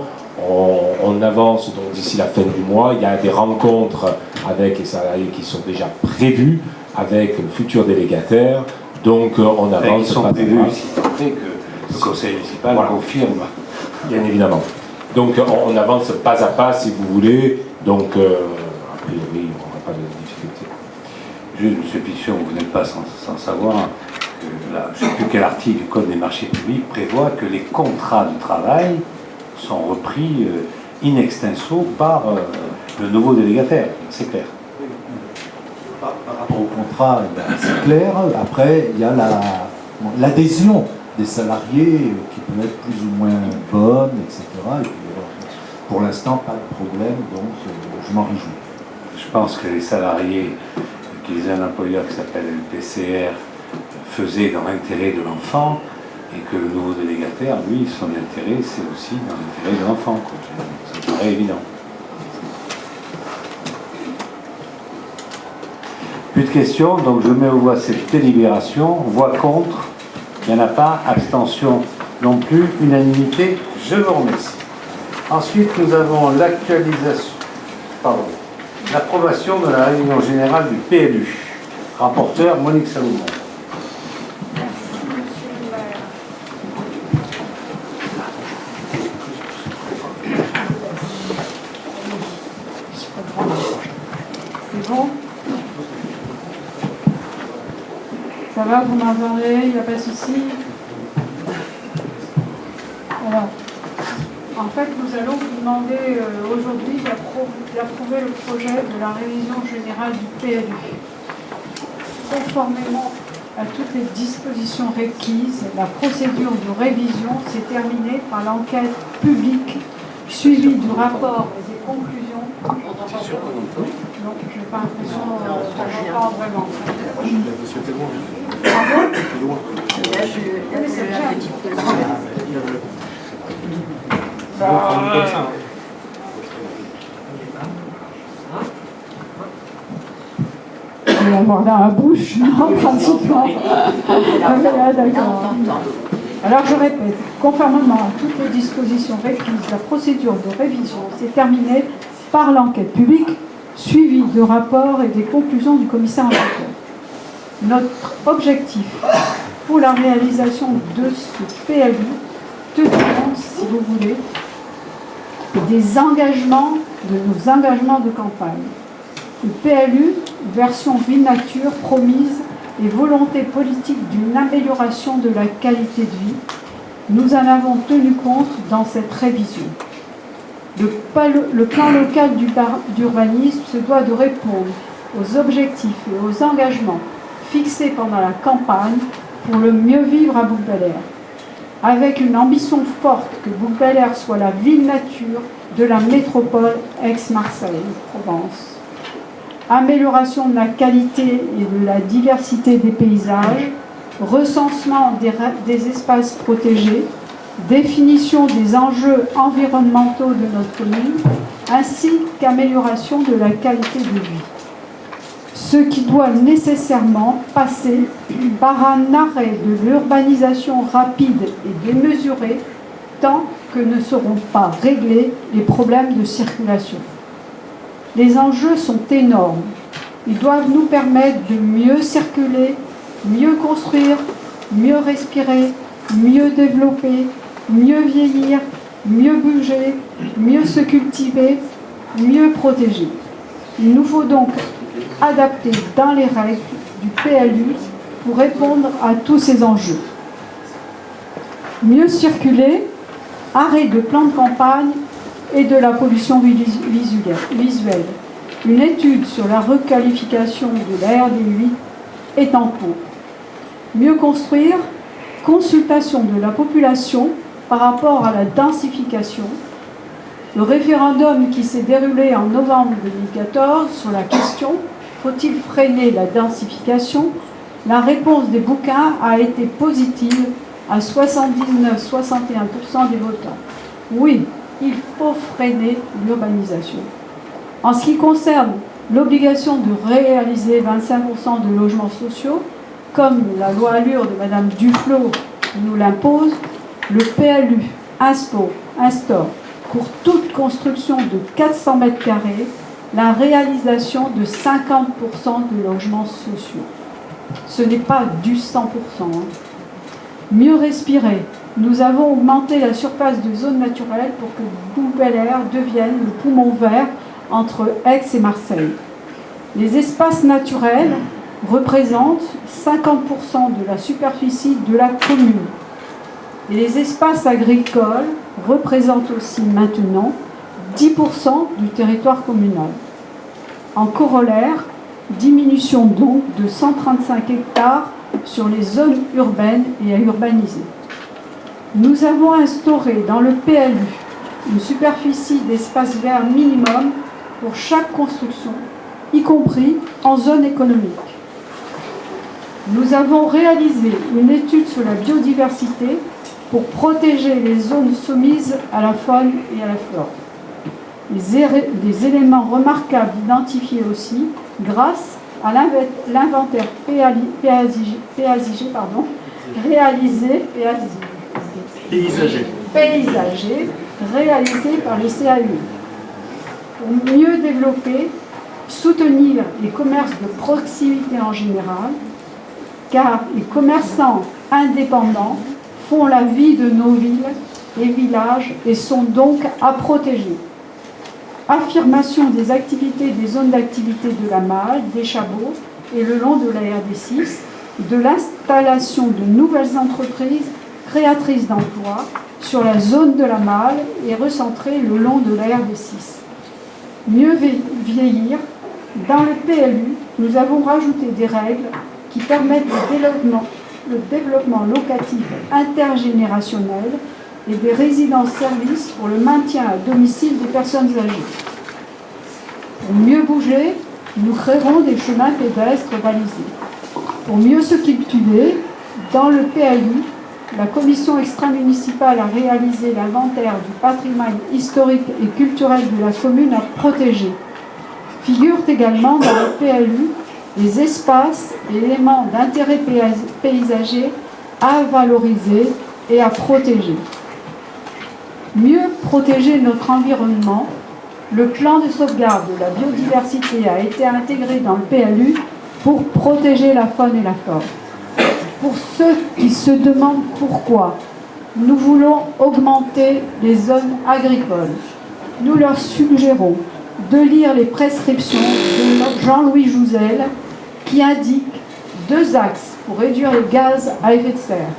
On avance donc d'ici la fin du mois. Il y a des rencontres avec les salariés qui sont déjà prévues avec le futur délégataire. Donc on Ils avance sont pas à prévus, pas. si tant est que le conseil municipal Voilà. confirme. Bien évidemment. Donc on avance pas à pas, si vous voulez. Donc a priori, on n'aura pas de difficulté. Juste, M. Pichon, vous n'êtes pas sans savoir que là, je ne sais plus quel article du Code des marchés publics prévoit que les contrats de travail sont repris in extenso par le nouveau délégataire. C'est clair. Par rapport au contrat, c'est clair. Après, il y a l'adhésion des salariés qui peut être plus ou moins bonne, etc. Et puis, pour l'instant, pas de problème, donc je m'en réjouis. Je pense que les salariés qui ont un employeur qui s'appelle le PCR faisaient dans l'intérêt de l'enfant et que le nouveau délégataire, lui, son intérêt, c'est aussi dans l'intérêt de l'enfant. Ça me paraît évident. Plus de questions, donc je mets aux voix cette délibération. Voix contre, il n'y en a pas. Abstention non plus. Unanimité, je vous remercie. Ensuite, nous avons l'approbation de la réunion générale du PLU. Rapporteur Monique Salomon. Merci, monsieur le maire. C'est bon? Ça va, vous m'entendez? Il n'y a pas de souci? Alors, en fait, nous allons vous demander aujourd'hui d'approuver le projet de la révision générale du PLU. Conformément à toutes les dispositions requises, la procédure de révision s'est terminée par l'enquête publique suivie du rapport et des conclusions. Donc, je n'ai pas l'impression d'entendre vraiment. On va avoir là un bouche, non, pratiquement. D'accord. Alors je répète, conformément à toutes les dispositions requises, la procédure de révision s'est terminée par l'enquête publique, suivie de rapports et des conclusions du commissaire enquêteur. Notre objectif pour la réalisation de ce PLU tenait compte, si vous voulez, des engagements, de nos engagements de campagne. Le PLU, version vie nature promise et volonté politique d'une amélioration de la qualité de vie, nous en avons tenu compte dans cette révision. Le plan local d'urbanisme se doit de répondre aux objectifs et aux engagements fixés pendant la campagne pour le mieux vivre à Bouc-Bel-Air, avec une ambition forte que Bouc-Bel-Air soit la ville nature de la métropole Aix-Marseille-Provence. Amélioration de la qualité et de la diversité des paysages, recensement des espaces protégés, définition des enjeux environnementaux de notre commune, ainsi qu'amélioration de la qualité de vie. Ce qui doit nécessairement passer par un arrêt de l'urbanisation rapide et démesurée tant que ne seront pas réglés les problèmes de circulation. Les enjeux sont énormes. Ils doivent nous permettre de mieux circuler, mieux construire, mieux respirer, mieux développer, mieux vieillir, mieux bouger, mieux se cultiver, mieux protéger. Il nous faut donc adapter dans les règles du PLU pour répondre à tous ces enjeux. Mieux circuler, arrêt de plans de campagne et de la pollution visuelle. Une étude sur la requalification de la RD8 est en cours. Mieux construire, consultation de la population par rapport à la densification. Le référendum qui s'est déroulé en novembre 2014 sur la question « Faut-il freiner la densification ?», la réponse des bouquins a été positive à 79-61% des votants. Oui, il faut freiner l'urbanisation. En ce qui concerne l'obligation de réaliser 25% de logements sociaux, comme la loi Allure de Mme Duflot nous l'impose, le PLU instaure pour toute construction de 400 m² la réalisation de 50% de logements sociaux. Ce n'est pas du 100%. Mieux respirer. Nous avons augmenté la surface de zones naturelles pour que Boues-Bel-Air devienne le poumon vert entre Aix et Marseille. Les espaces naturels représentent 50% de la superficie de la commune. Et les espaces agricoles représentent aussi maintenant 10% du territoire communal. En corollaire, diminution donc de 135 hectares sur les zones urbaines et à urbaniser. Nous avons instauré dans le PLU une superficie d'espace vert minimum pour chaque construction, y compris en zone économique. Nous avons réalisé une étude sur la biodiversité pour protéger les zones soumises à la faune et à la flore. Des éléments remarquables identifiés aussi grâce à l'inventaire paysager réalisé par le CAU. Pour mieux développer, soutenir les commerces de proximité en général, car les commerçants indépendants font la vie de nos villes et villages et sont donc à protéger. Affirmation des activités des zones d'activité de la Malle, des Chabots et le long de la RD6, de l'installation de nouvelles entreprises créatrices d'emplois sur la zone de la Malle et recentrées le long de la RD6. Mieux vieillir, dans le PLU, nous avons rajouté des règles qui permettent le développement locatif intergénérationnel et des résidences-services pour le maintien à domicile des personnes âgées. Pour mieux bouger, nous créerons des chemins pédestres balisés. Pour mieux se cultiver, dans le PLU, la commission extra-municipale a réalisé l'inventaire du patrimoine historique et culturel de la commune à protéger. Figurent également dans le PLU les espaces et éléments d'intérêt paysager à valoriser et à protéger. Mieux protéger notre environnement, le plan de sauvegarde de la biodiversité a été intégré dans le PLU pour protéger la faune et la flore. Pour ceux qui se demandent pourquoi, nous voulons augmenter les zones agricoles. Nous leur suggérons de lire les prescriptions de Jean-Louis Jouzel qui indiquent 2 axes pour réduire les gaz à effet de serre.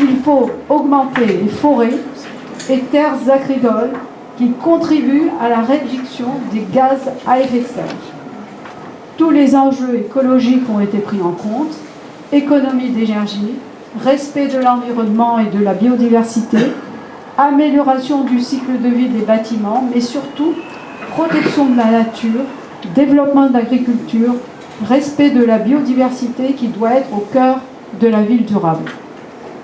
Il faut augmenter les forêts et terres agricoles qui contribuent à la réduction des gaz à effet de serre. Tous les enjeux écologiques ont été pris en compte, économie d'énergie, respect de l'environnement et de la biodiversité, amélioration du cycle de vie des bâtiments, mais surtout protection de la nature, développement de l'agriculture, respect de la biodiversité qui doit être au cœur de la ville durable.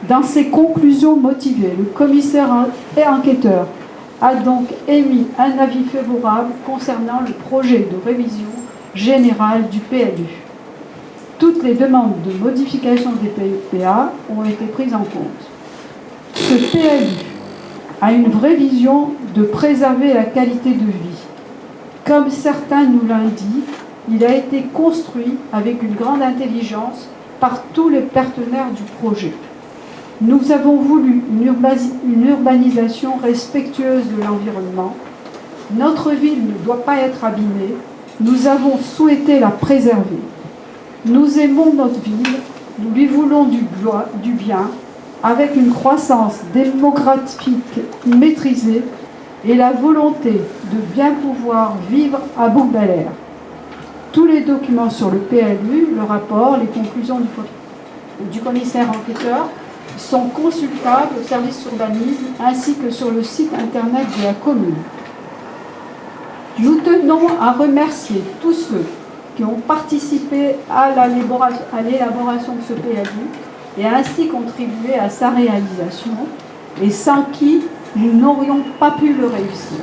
Dans ses conclusions motivées, le commissaire et enquêteur a donc émis un avis favorable concernant le projet de révision générale du PLU. Toutes les demandes de modification des PPA ont été prises en compte. Ce PLU a une vraie vision de préserver la qualité de vie. Comme certains nous l'ont dit, il a été construit avec une grande intelligence par tous les partenaires du projet. Nous avons voulu une urbanisation respectueuse de l'environnement. Notre ville ne doit pas être abîmée. Nous avons souhaité la préserver. Nous aimons notre ville, nous lui voulons du bien, avec une croissance démographique maîtrisée et la volonté de bien pouvoir vivre à Boues-Bel-Air. Tous les documents sur le PLU, le rapport, les conclusions du commissaire enquêteur sont consultables au service urbanisme ainsi que sur le site internet de la commune. Nous tenons à remercier tous ceux qui ont participé à l'élaboration de ce PLU et ainsi contribué à sa réalisation et sans qui nous n'aurions pas pu le réussir.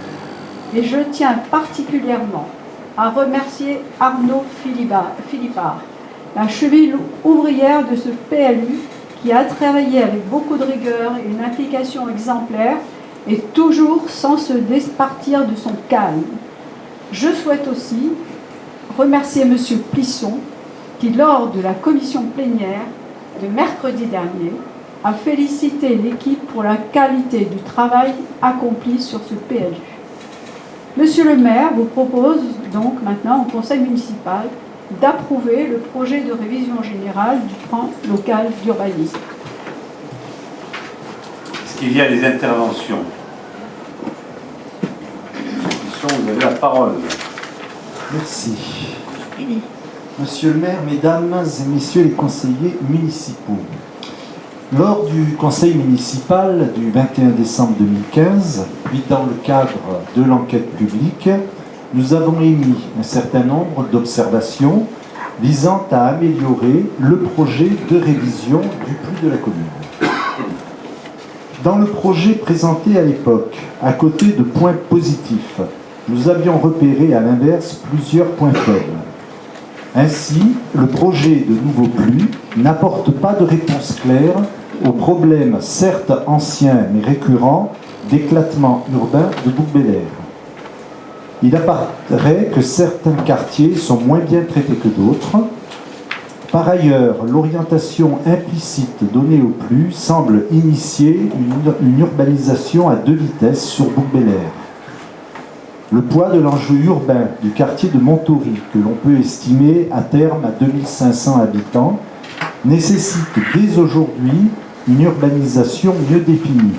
Et je tiens particulièrement à remercier Arnaud Philippard, la cheville ouvrière de ce PLU qui a travaillé avec beaucoup de rigueur et une implication exemplaire et toujours sans se départir de son calme. Je souhaite aussi remercier M. Plisson, qui, lors de la commission plénière de mercredi dernier, a félicité l'équipe pour la qualité du travail accompli sur ce PLU. Monsieur le maire vous propose donc maintenant au conseil municipal d'approuver le projet de révision générale du plan local d'urbanisme. Est-ce qu'il y a des interventions? Vous avez la parole. Merci. Monsieur le maire, mesdames et messieurs les conseillers municipaux, lors du conseil municipal du 21 décembre 2015, puis dans le cadre de l'enquête publique, nous avons émis un certain nombre d'observations visant à améliorer le projet de révision du PLU de la commune. Dans le projet présenté à l'époque, à côté de points positifs, nous avions repéré à l'inverse plusieurs points faibles. Ainsi, le projet de nouveau PLU n'apporte pas de réponse claire aux problèmes certes anciens mais récurrents d'éclatement urbain de Bouc-Bélier. Il apparaît que certains quartiers sont moins bien traités que d'autres. Par ailleurs, l'orientation implicite donnée au PLU semble initier une urbanisation à 2 vitesses sur Bouc-Bélier. Le poids de l'enjeu urbain du quartier de Montory, que l'on peut estimer à terme à 2500 habitants, nécessite dès aujourd'hui une urbanisation mieux définie.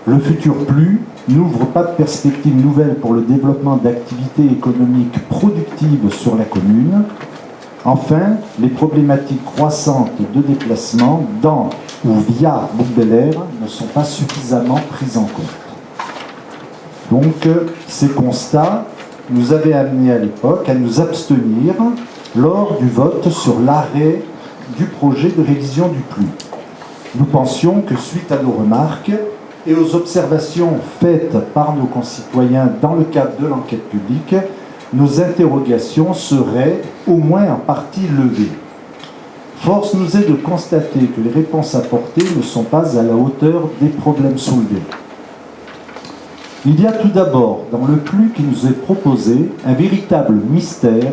Le futur PLU n'ouvre pas de perspectives nouvelles pour le développement d'activités économiques productives sur la commune. Enfin, les problématiques croissantes de déplacement dans ou via Bouc-Bélier ne sont pas suffisamment prises en compte. Donc, ces constats nous avaient amenés à l'époque à nous abstenir lors du vote sur l'arrêt du projet de révision du PLU. Nous pensions que suite à nos remarques et aux observations faites par nos concitoyens dans le cadre de l'enquête publique, nos interrogations seraient au moins en partie levées. Force nous est de constater que les réponses apportées ne sont pas à la hauteur des problèmes soulevés. Il y a tout d'abord, dans le PLU qui nous est proposé, un véritable mystère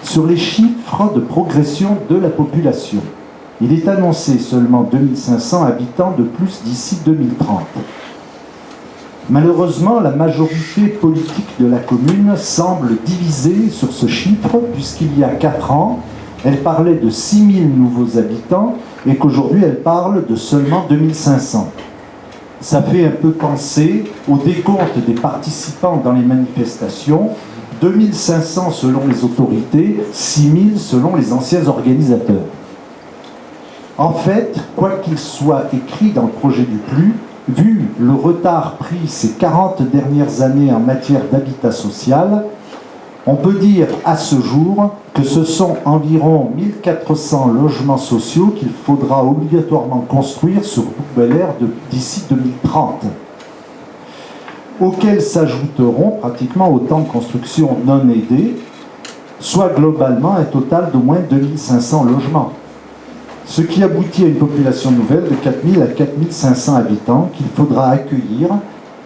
sur les chiffres de progression de la population. Il est annoncé seulement 2500 habitants de plus d'ici 2030. Malheureusement, la majorité politique de la commune semble divisée sur ce chiffre, puisqu'il y a 4 ans, elle parlait de 6000 nouveaux habitants et qu'aujourd'hui, elle parle de seulement 2500. Ça fait un peu penser au décompte des participants dans les manifestations, 2500 selon les autorités, 6000 selon les anciens organisateurs. En fait, quoi qu'il soit écrit dans le projet du PLU, vu le retard pris ces 40 dernières années en matière d'habitat social, on peut dire à ce jour que ce sont environ 1400 logements sociaux qu'il faudra obligatoirement construire sur Bouc-Bélier d'ici 2030, auxquels s'ajouteront pratiquement autant de constructions non aidées, soit globalement un total d'au moins 2500 logements. Ce qui aboutit à une population nouvelle de 4000 à 4500 habitants qu'il faudra accueillir,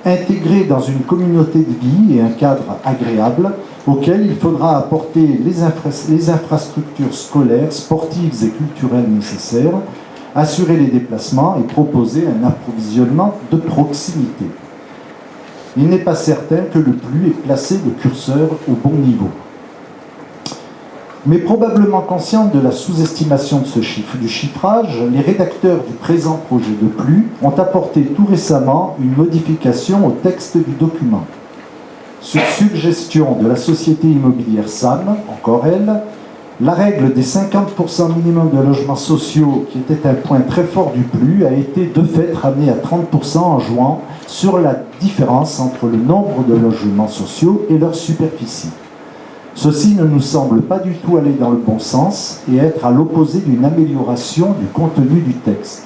intégrer dans une communauté de vie et un cadre agréable auquel il faudra apporter les infrastructures scolaires, sportives et culturelles nécessaires, assurer les déplacements et proposer un approvisionnement de proximité. Il n'est pas certain que le PLU ait placé le curseur au bon niveau. Mais probablement conscients de la sous-estimation de ce chiffre, du chiffrage, les rédacteurs du présent projet de PLU ont apporté tout récemment une modification au texte du document. Sur suggestion de la société immobilière SAM, encore elle, la règle des 50% minimum de logements sociaux, qui était un point très fort du PLU, a été de fait ramenée à 30% en jouant sur la différence entre le nombre de logements sociaux et leur superficie. Ceci ne nous semble pas du tout aller dans le bon sens et être à l'opposé d'une amélioration du contenu du texte.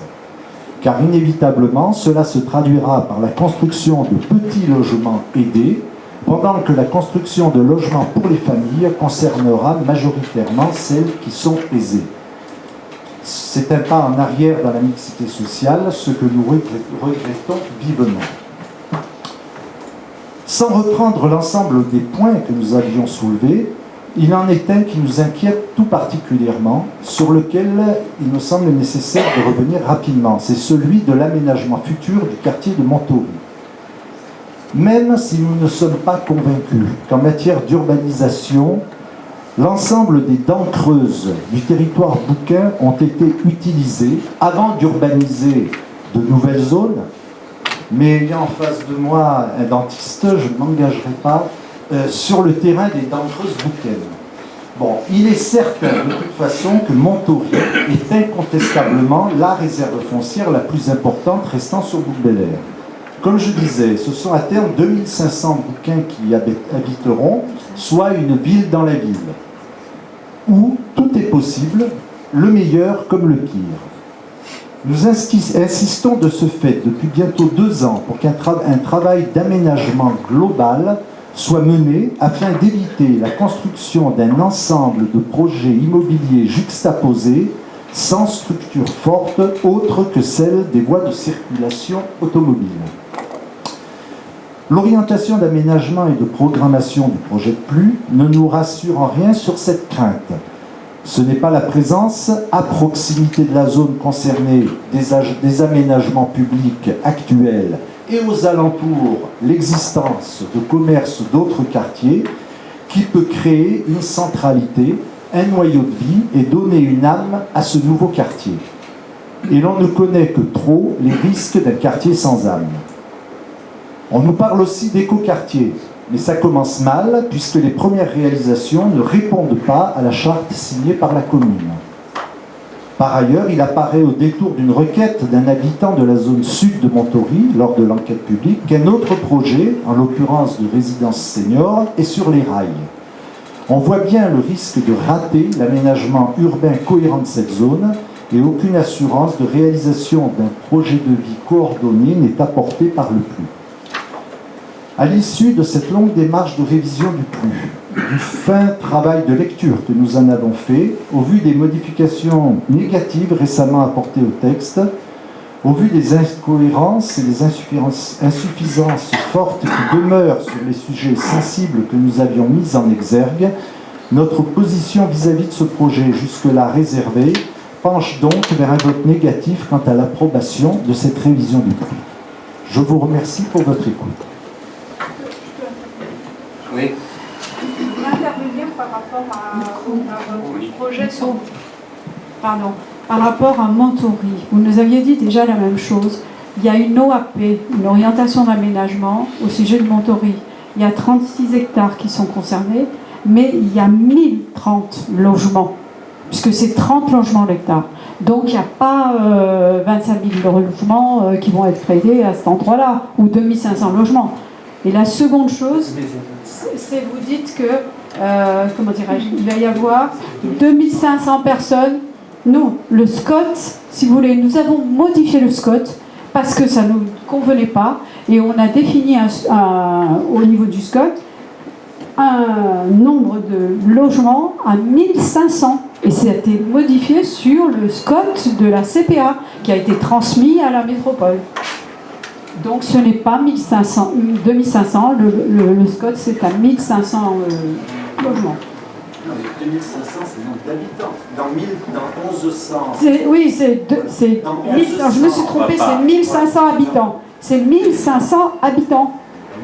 Car inévitablement, cela se traduira par la construction de petits logements aidés, pendant que la construction de logements pour les familles concernera majoritairement celles qui sont aisées. C'est un pas en arrière dans la mixité sociale, ce que nous regrettons vivement. Sans reprendre l'ensemble des points que nous avions soulevés, il en est un qui nous inquiète tout particulièrement, sur lequel il me semble nécessaire de revenir rapidement. C'est celui de l'aménagement futur du quartier de Montory. Même si nous ne sommes pas convaincus qu'en matière d'urbanisation, l'ensemble des dents creuses du territoire bouquin ont été utilisées avant d'urbaniser de nouvelles zones, mais ayant en face de moi un dentiste, je ne m'engagerai pas sur le terrain des dents creuses bouquaines. Bon, il est certain de toute façon que Montory est incontestablement la réserve foncière la plus importante restant sur Bouc-Bel-Air. Comme je disais, ce sont à terme 2500 bouquins qui y habiteront, soit une ville dans la ville, où tout est possible, le meilleur comme le pire. Nous insistons de ce fait depuis bientôt 2 ans pour qu'un travail d'aménagement global soit mené afin d'éviter la construction d'un ensemble de projets immobiliers juxtaposés sans structure forte autre que celle des voies de circulation automobile. L'orientation d'aménagement et de programmation du projet de PLU ne nous rassure en rien sur cette crainte. Ce n'est pas la présence à proximité de la zone concernée des aménagements publics actuels et aux alentours l'existence de commerces d'autres quartiers qui peut créer une centralité, un noyau de vie et donner une âme à ce nouveau quartier. Et l'on ne connaît que trop les risques d'un quartier sans âme. On nous parle aussi d'écoquartier, mais ça commence mal puisque les premières réalisations ne répondent pas à la charte signée par la commune. Par ailleurs, il apparaît au détour d'une requête d'un habitant de la zone sud de Montory, lors de l'enquête publique, qu'un autre projet, en l'occurrence de résidence senior, est sur les rails. On voit bien le risque de rater l'aménagement urbain cohérent de cette zone et aucune assurance de réalisation d'un projet de vie coordonné n'est apportée par le PLU. À l'issue de cette longue démarche de révision du PLU, du fin travail de lecture que nous en avons fait, au vu des modifications négatives récemment apportées au texte, au vu des incohérences et des insuffisances fortes qui demeurent sur les sujets sensibles que nous avions mis en exergue, notre position vis-à-vis de ce projet jusque-là réservée penche donc vers un vote négatif quant à l'approbation de cette révision du PLU. Je vous remercie pour votre écoute. Oui. Je voulais intervenir par rapport à votre projet sur... Pardon. Par rapport à Montory. Vous nous aviez dit déjà la même chose. Il y a une OAP, une orientation d'aménagement au sujet de Montory. Il y a 36 hectares qui sont concernés, mais il y a 1030 logements, puisque c'est 30 logements l'hectare. Donc il n'y a pas 25 000 logements qui vont être créés à cet endroit-là, ou 2500 logements. Et la seconde chose, c'est vous dites que, comment dirais-je, il va y avoir 2500 personnes. Non, le SCOT, si vous voulez, nous avons modifié le SCOT parce que ça ne nous convenait pas et on a défini au niveau du SCOT un nombre de logements à 1500 et ça a été modifié sur le SCOT de la CPA qui a été transmis à la métropole. Donc ce n'est pas 2500, le SCOT c'est à 1500 logements. Non, mais 2500, c'est le nombre d'habitants. Dans 1100. Oui, je me suis trompée, c'est 1500 habitants. C'est 1500 habitants.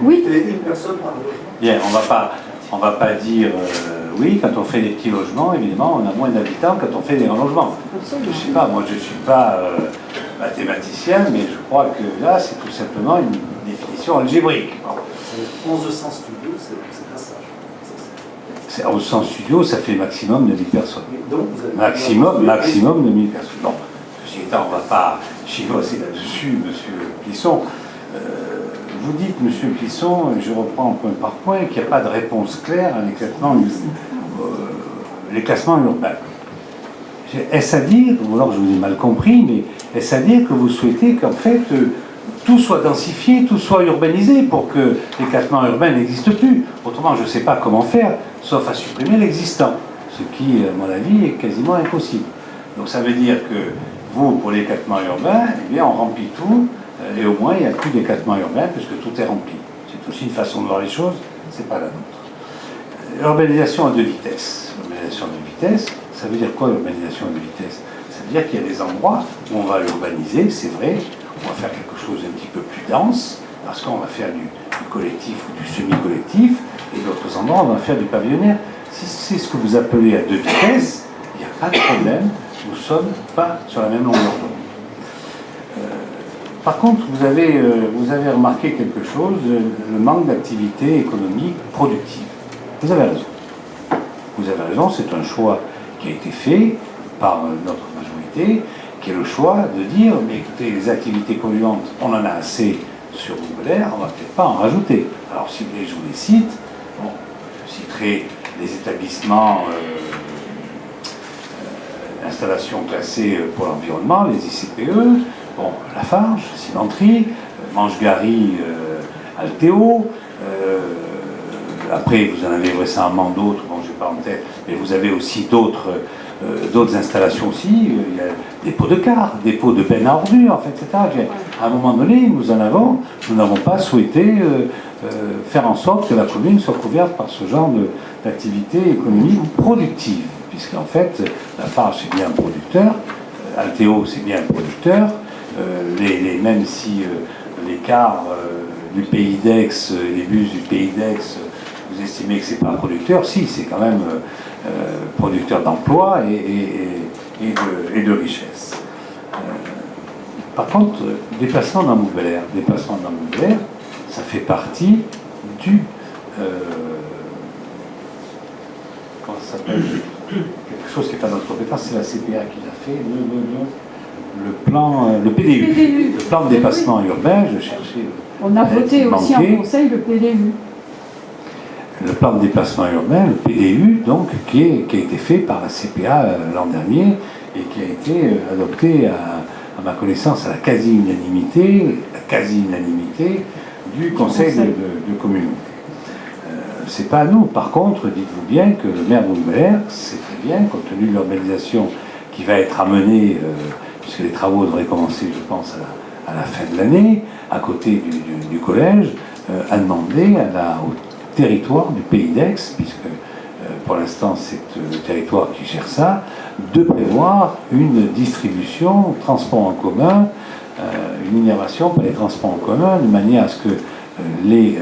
Oui. Et une personne par logement. Bien, on va pas dire oui, quand on fait des petits logements, évidemment, on a moins d'habitants quand on fait des grands logements. Je sais pas, moi je suis pas mathématicien, mais je crois que là, c'est tout simplement une définition algébrique. 1100 studios, c'est pas ça. 1100 studios, ça fait maximum de 1000 personnes. Donc, Maximum de 1000 personnes. Bon, ceci étant, on ne va pas chivosser là-dessus, monsieur Plisson. Vous dites, monsieur Plisson, je reprends point par point, qu'il n'y a pas de réponse claire à l'éclatement urbain. Est-ce à dire, ou alors je vous ai mal compris, mais est-ce à dire que vous souhaitez qu'en fait tout soit densifié, tout soit urbanisé pour que l'éclatement urbain n'existe plus? Autrement, je ne sais pas comment faire, sauf à supprimer l'existant, ce qui, à mon avis, est quasiment impossible. Donc ça veut dire que vous, pour l'éclatement urbain, eh bien, on remplit tout, et au moins il n'y a plus d'éclatement urbain puisque tout est rempli. C'est aussi une façon de voir les choses, c'est pas la nôtre. Urbanisation à deux vitesses. Urbanisation à deux vitesses, ça veut dire quoi urbanisation à deux vitesses? Ça veut dire qu'il y a des endroits où on va urbaniser, c'est vrai, on va faire quelque chose un petit peu plus dense, parce qu'on va faire du collectif ou du semi-collectif, et d'autres endroits, on va faire du pavillonnaire. Si c'est ce que vous appelez à deux vitesses, il n'y a pas de problème, nous ne sommes pas sur la même longueur d'onde. Par contre, vous avez remarqué quelque chose, le manque d'activité économique productive. Vous avez raison. Vous avez raison, c'est un choix qui a été fait par notre majorité, qui est le choix de dire, mais écoutez, les activités polluantes, on en a assez sur Montbéliard, on ne va peut-être pas en rajouter. Alors si vous voulez, je vous les cite. Bon, je citerai les établissements, installations classées pour l'environnement, les ICPE, bon, Lafarge, Cimenterie, Manche-Gary, Altéo, après vous en avez récemment d'autres, bon je n'ai pas en tête, mais vous avez aussi d'autres installations aussi, il y a des pots de cars, des pots de bennes à ordures, enfin, etc. À un moment donné, nous n'avons pas souhaité faire en sorte que la commune soit couverte par ce genre d'activité économique productive, puisqu'en fait, Lafarge c'est bien un producteur, Altéo c'est bien un producteur, même si les cars du Pays d'Aix, les bus du Pays d'Aix, vous estimez que c'est pas un producteur, si, c'est quand même producteur d'emploi et de richesse. Par contre, déplacement dans Montbéliard, ça fait partie du... comment ça s'appelle? Quelque chose qui n'est pas notre compétence, c'est la CPA qui l'a fait, le PDU. Le plan de dépassement urbain, je cherchais... On a voté aussi en conseil le PDU. Le plan de déplacement urbain, le PDU, donc, qui a été fait par la CPA l'an dernier et qui a été adopté, à ma connaissance, à la quasi-unanimité du conseil de communauté. C'est pas à nous. Par contre, dites-vous bien que le maire de Montbéliard sait très bien, compte tenu de l'urbanisation qui va être amenée, puisque les travaux devraient commencer, je pense, à la fin de l'année, à côté du collège, a demandé au territoire du Pays d'Aix, puisque pour l'instant c'est le territoire qui gère ça, de prévoir une distribution, transport en commun, une innervation par les transports en commun, de manière à ce que les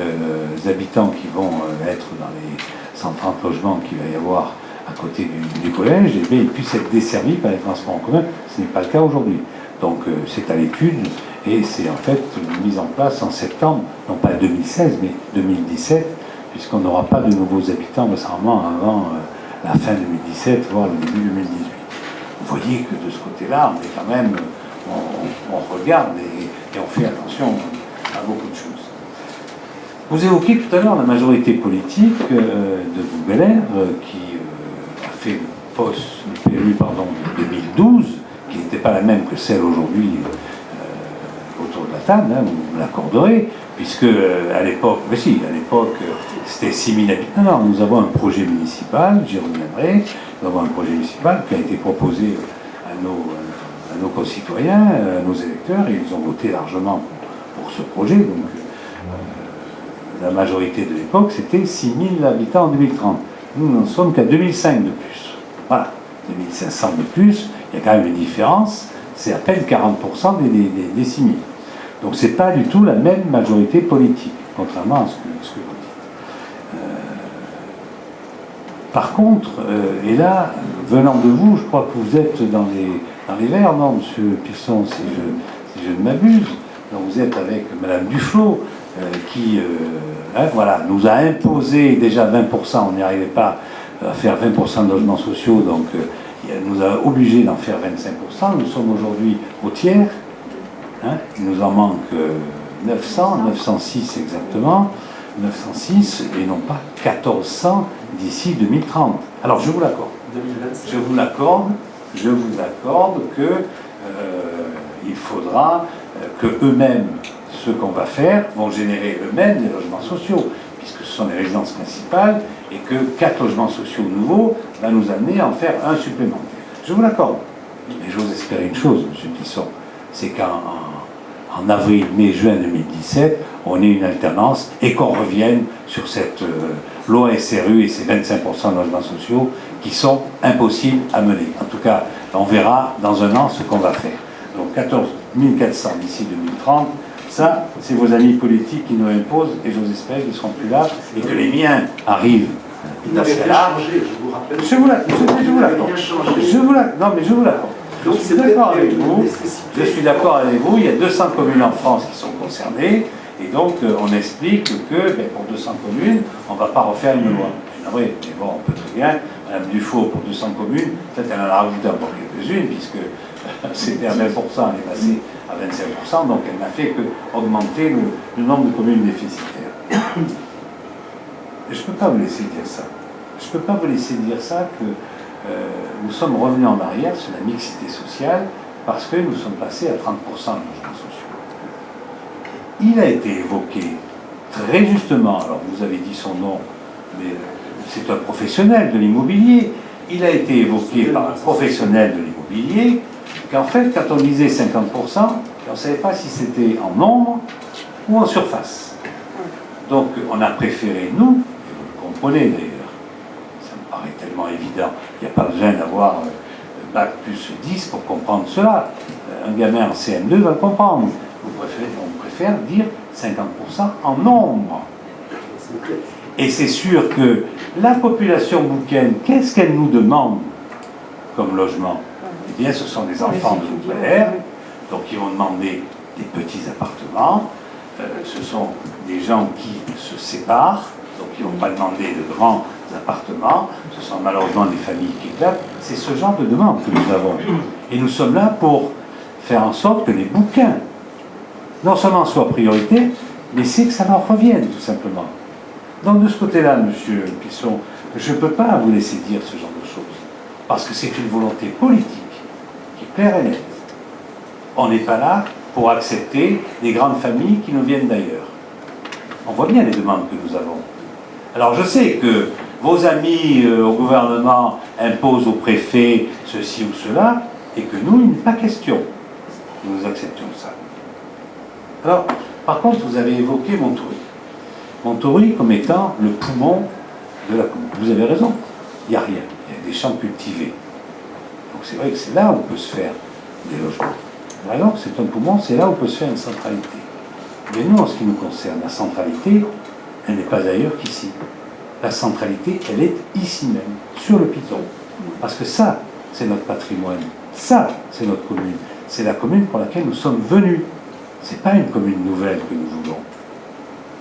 habitants qui vont être dans les 130 logements qu'il va y avoir à côté du collège, eh bien, ils puissent être desservis par les transports en commun. Ce n'est pas le cas aujourd'hui. Donc c'est à l'étude et c'est en fait mis en place en septembre, non pas 2016 mais 2017, puisqu'on n'aura pas de nouveaux habitants récemment avant la fin 2017, voire le début 2018. Vous voyez que de ce côté-là, on est quand même, on regarde et on fait attention à beaucoup de choses. Vous évoquiez tout à l'heure la majorité politique de Montbéliard qui a fait le PLU de 2012, qui n'était pas la même que celle aujourd'hui autour de la table, hein, vous l'accorderez, puisque à l'époque, c'était 6000 habitants. Non, nous avons un projet municipal, j'y reviendrai, nous avons un projet municipal qui a été proposé à nos concitoyens, à nos électeurs, et ils ont voté largement pour ce projet. Donc, la majorité de l'époque, c'était 6000 habitants en 2030. Nous n'en sommes qu'à 2005 de plus. Voilà, 2500 de plus, il y a quand même une différence, c'est à peine 40% des 6000. Donc c'est pas du tout la même majorité politique, contrairement à ce que vous dites. Par contre, et là, venant de vous, je crois que vous êtes dans les Verts, non, monsieur Pisson, si je ne m'abuse. Donc vous êtes avec madame Duflot, qui nous a imposé déjà 20%, on n'y arrivait pas à faire 20% de logements sociaux, donc elle nous a obligés d'en faire 25%. Nous sommes aujourd'hui au tiers. Il nous en manque 906 exactement, 906 et non pas 1400 d'ici 2030. Alors je vous l'accorde. Je vous accorde que il faudra que eux-mêmes, ce qu'on va faire, vont générer eux-mêmes des logements sociaux, puisque ce sont les résidences principales, et que 4 logements sociaux nouveaux va nous amener à en faire un supplémentaire. Je vous l'accorde. Mais j'ose espérer une chose, M. Pisson, c'est qu'en en avril, mai, juin 2017, on ait une alternance et qu'on revienne sur cette loi SRU et ces 25% de logements sociaux qui sont impossibles à mener. En tout cas, on verra dans un an ce qu'on va faire. Donc 14 400 d'ici 2030, ça, c'est vos amis politiques qui nous imposent, et j'ose espérer qu'ils ne seront plus là, et que les miens arrivent dans ce cas-là. Je vous l'accorde. Non, mais je vous l'accorde. Je suis d'accord avec vous. Je suis d'accord avec vous. Il y a 200 communes en France qui sont concernées, et donc on explique que pour 200 communes, on ne va pas refaire une loi. Mais bon, on peut très bien. Madame Dufault, pour 200 communes, peut-être elle en a rajouté encore quelques-unes, puisque c'était à 20%, elle est passée à 25%, donc elle n'a fait qu'augmenter le nombre de communes déficitaires. Je ne peux pas vous laisser dire ça. Je ne peux pas vous laisser dire ça que nous sommes revenus en arrière sur la mixité sociale parce que nous sommes passés à 30% de logements sociaux. Il a été évoqué très justement, alors vous avez dit son nom, mais c'est un professionnel de l'immobilier, il a été évoqué par un professionnel de l'immobilier qu'en fait, quand on disait 50%, on ne savait pas si c'était en nombre ou en surface. Donc, on a préféré, nous, et vous le comprenez d'ailleurs, ça me paraît tellement évident, il n'y a pas besoin d'avoir bac plus 10 pour comprendre cela. Un gamin en CM2 va le comprendre. On préfère dire 50% en nombre. Et c'est sûr que la population boucaine, qu'est-ce qu'elle nous demande comme logement? Eh bien, ce sont des enfants de l'outre-mer, donc ils vont demander des petits appartements. Ce sont des gens qui se séparent, donc ils ne vont pas demander de grands appartements. Ce sont malheureusement des familles qui éclatent. C'est ce genre de demande que nous avons. Et nous sommes là pour faire en sorte que les bouquins, non seulement soient priorité, mais c'est que ça leur revienne, tout simplement. Donc de ce côté-là, monsieur Plisson, je ne peux pas vous laisser dire ce genre de choses, parce que c'est une volonté politique qui est claire et nette. On n'est pas là pour accepter des grandes familles qui nous viennent d'ailleurs. On voit bien les demandes que nous avons. Alors je sais que vos amis au gouvernement imposent au préfet ceci ou cela, et que nous, il n'est pas question que nous acceptions ça. Alors, par contre, vous avez évoqué Montory. Montory comme étant le poumon de la commune. Vous avez raison, il n'y a rien. Il y a des champs cultivés. Donc c'est vrai que c'est là où peut se faire des logements. Par exemple, c'est un poumon, c'est là où peut se faire une centralité. Mais nous, en ce qui nous concerne, la centralité, elle n'est pas ailleurs qu'ici. La centralité, elle est ici même, sur le Piton. Parce que ça, c'est notre patrimoine. Ça, c'est notre commune. C'est la commune pour laquelle nous sommes venus. Ce n'est pas une commune nouvelle que nous voulons.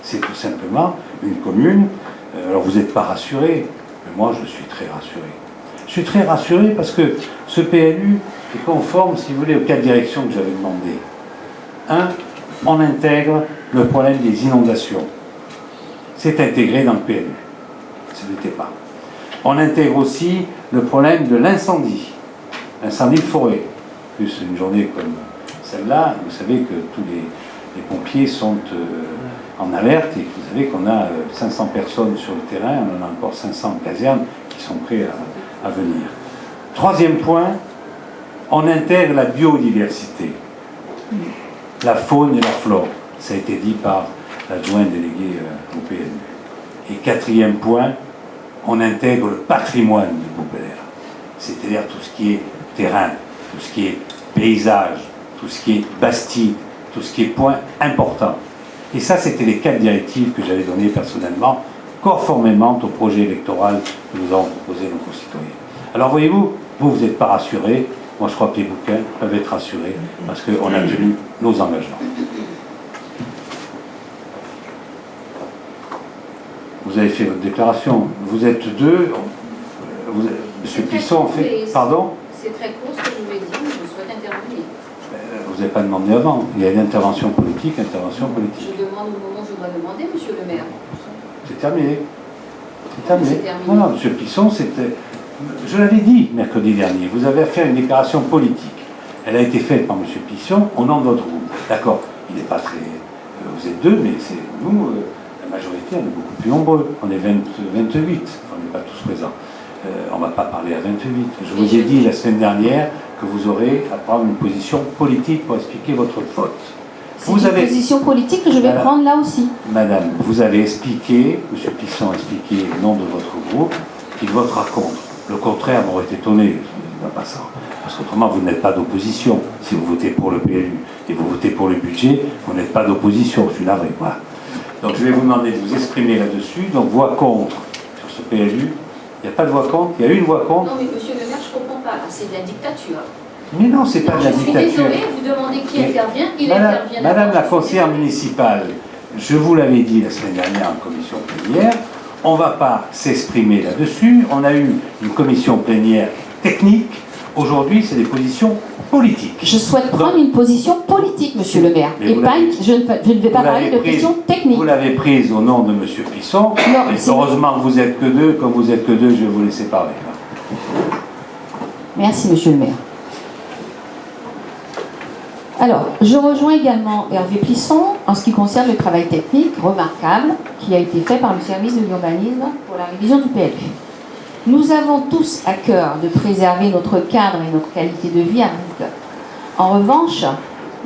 C'est tout simplement une commune. Alors vous n'êtes pas rassurés, mais moi je suis très rassuré. Je suis très rassuré parce que ce PLU est conforme, si vous voulez, aux 4 directions que j'avais demandées. 1. On intègre le problème des inondations. C'est intégré dans le PLU. Ce n'était pas. On intègre aussi le problème de l'incendie. L'incendie de forêt. Plus une journée comme celle-là, vous savez que tous les pompiers sont en alerte et que vous savez qu'on a 500 personnes sur le terrain, on en a encore 500 casernes qui sont prêts à venir. 3e point, on intègre la biodiversité, la faune et la flore. Ça a été dit par l'adjoint délégué au PNU. Et 4e point, on intègre le patrimoine du Beaubelair, c'est-à-dire tout ce qui est terrain, tout ce qui est paysage, tout ce qui est bastide, tout ce qui est point important. Et ça, c'était les 4 directives que j'avais données personnellement, conformément au projet électoral que nous avons proposé à nos concitoyens. Alors voyez-vous, vous n'êtes pas rassurés. Moi, je crois que les bouquins peuvent être rassurés parce qu'on a tenu nos engagements. Vous avez fait votre déclaration. Vous êtes deux. Monsieur Plisson fait... Pardon ? C'est très court ce que je vous ai dit, mais je souhaite intervenir. Vous n'avez pas demandé avant. Il y a une intervention politique, intervention politique. Je demande au moment où je dois demander, monsieur le maire. C'est terminé. C'est terminé. C'est terminé. Non, non, monsieur Plisson, c'était... Je l'avais dit mercredi dernier, vous avez fait une déclaration politique. Elle a été faite par monsieur Plisson au nom de votre groupe. D'accord, il n'est pas très... vous êtes 2, mais c'est nous, la majorité, on est beaucoup plus nombreux. On est 28, on n'est pas tous présents. On ne va pas parler à 28. Je vous ai dit la semaine dernière que vous aurez à prendre une position politique pour expliquer votre vote. C'est une position politique que je vais prendre là aussi. Madame, vous avez expliqué, M. Plisson a expliqué au nom de votre groupe, qu'il votera contre. Le contraire m'aurait étonné, pas ça. Parce qu'autrement, vous n'êtes pas d'opposition. Si vous votez pour le PLU et vous votez pour le budget, vous n'êtes pas d'opposition, je suis navré. Voilà. Donc je vais vous demander de vous exprimer là-dessus. Donc voix contre sur ce PLU. Il n'y a pas de voix contre, il y a une voix contre. Non mais monsieur le maire, je ne comprends pas. C'est de la dictature. Mais non, c'est pas de la dictature. Je suis désolée, vous demandez qui intervient, il intervient. Madame la conseillère municipale, je vous l'avais dit la semaine dernière en commission plénière, on ne va pas s'exprimer là-dessus. On a eu une commission plénière technique. Aujourd'hui, c'est des positions politiques. Je souhaite prendre une position politique, monsieur le maire. Et pas je ne vais pas parler de questions techniques. Vous l'avez prise au nom de monsieur Plisson. Heureusement que vous êtes que deux. Comme vous êtes que deux, je vais vous laisser parler. Merci, monsieur le maire. Alors, je rejoins également Hervé Plisson en ce qui concerne le travail technique remarquable qui a été fait par le service de l'urbanisme pour la révision du PLU. Nous avons tous à cœur de préserver notre cadre et notre qualité de vie à Boucle. En revanche,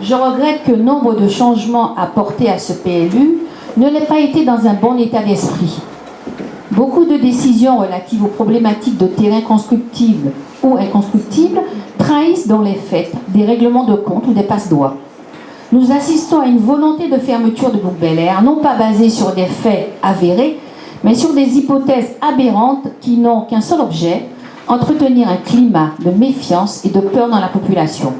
je regrette que nombre de changements apportés à ce PLU ne l'aient pas été dans un bon état d'esprit. Beaucoup de décisions relatives aux problématiques de terrain constructibles ou inconstructibles trahissent dans les faits des règlements de compte ou des passe-doigts. Nous assistons à une volonté de fermeture de Boucle-Bel-Air, non pas basée sur des faits avérés, mais sur des hypothèses aberrantes qui n'ont qu'un seul objet, entretenir un climat de méfiance et de peur dans la population.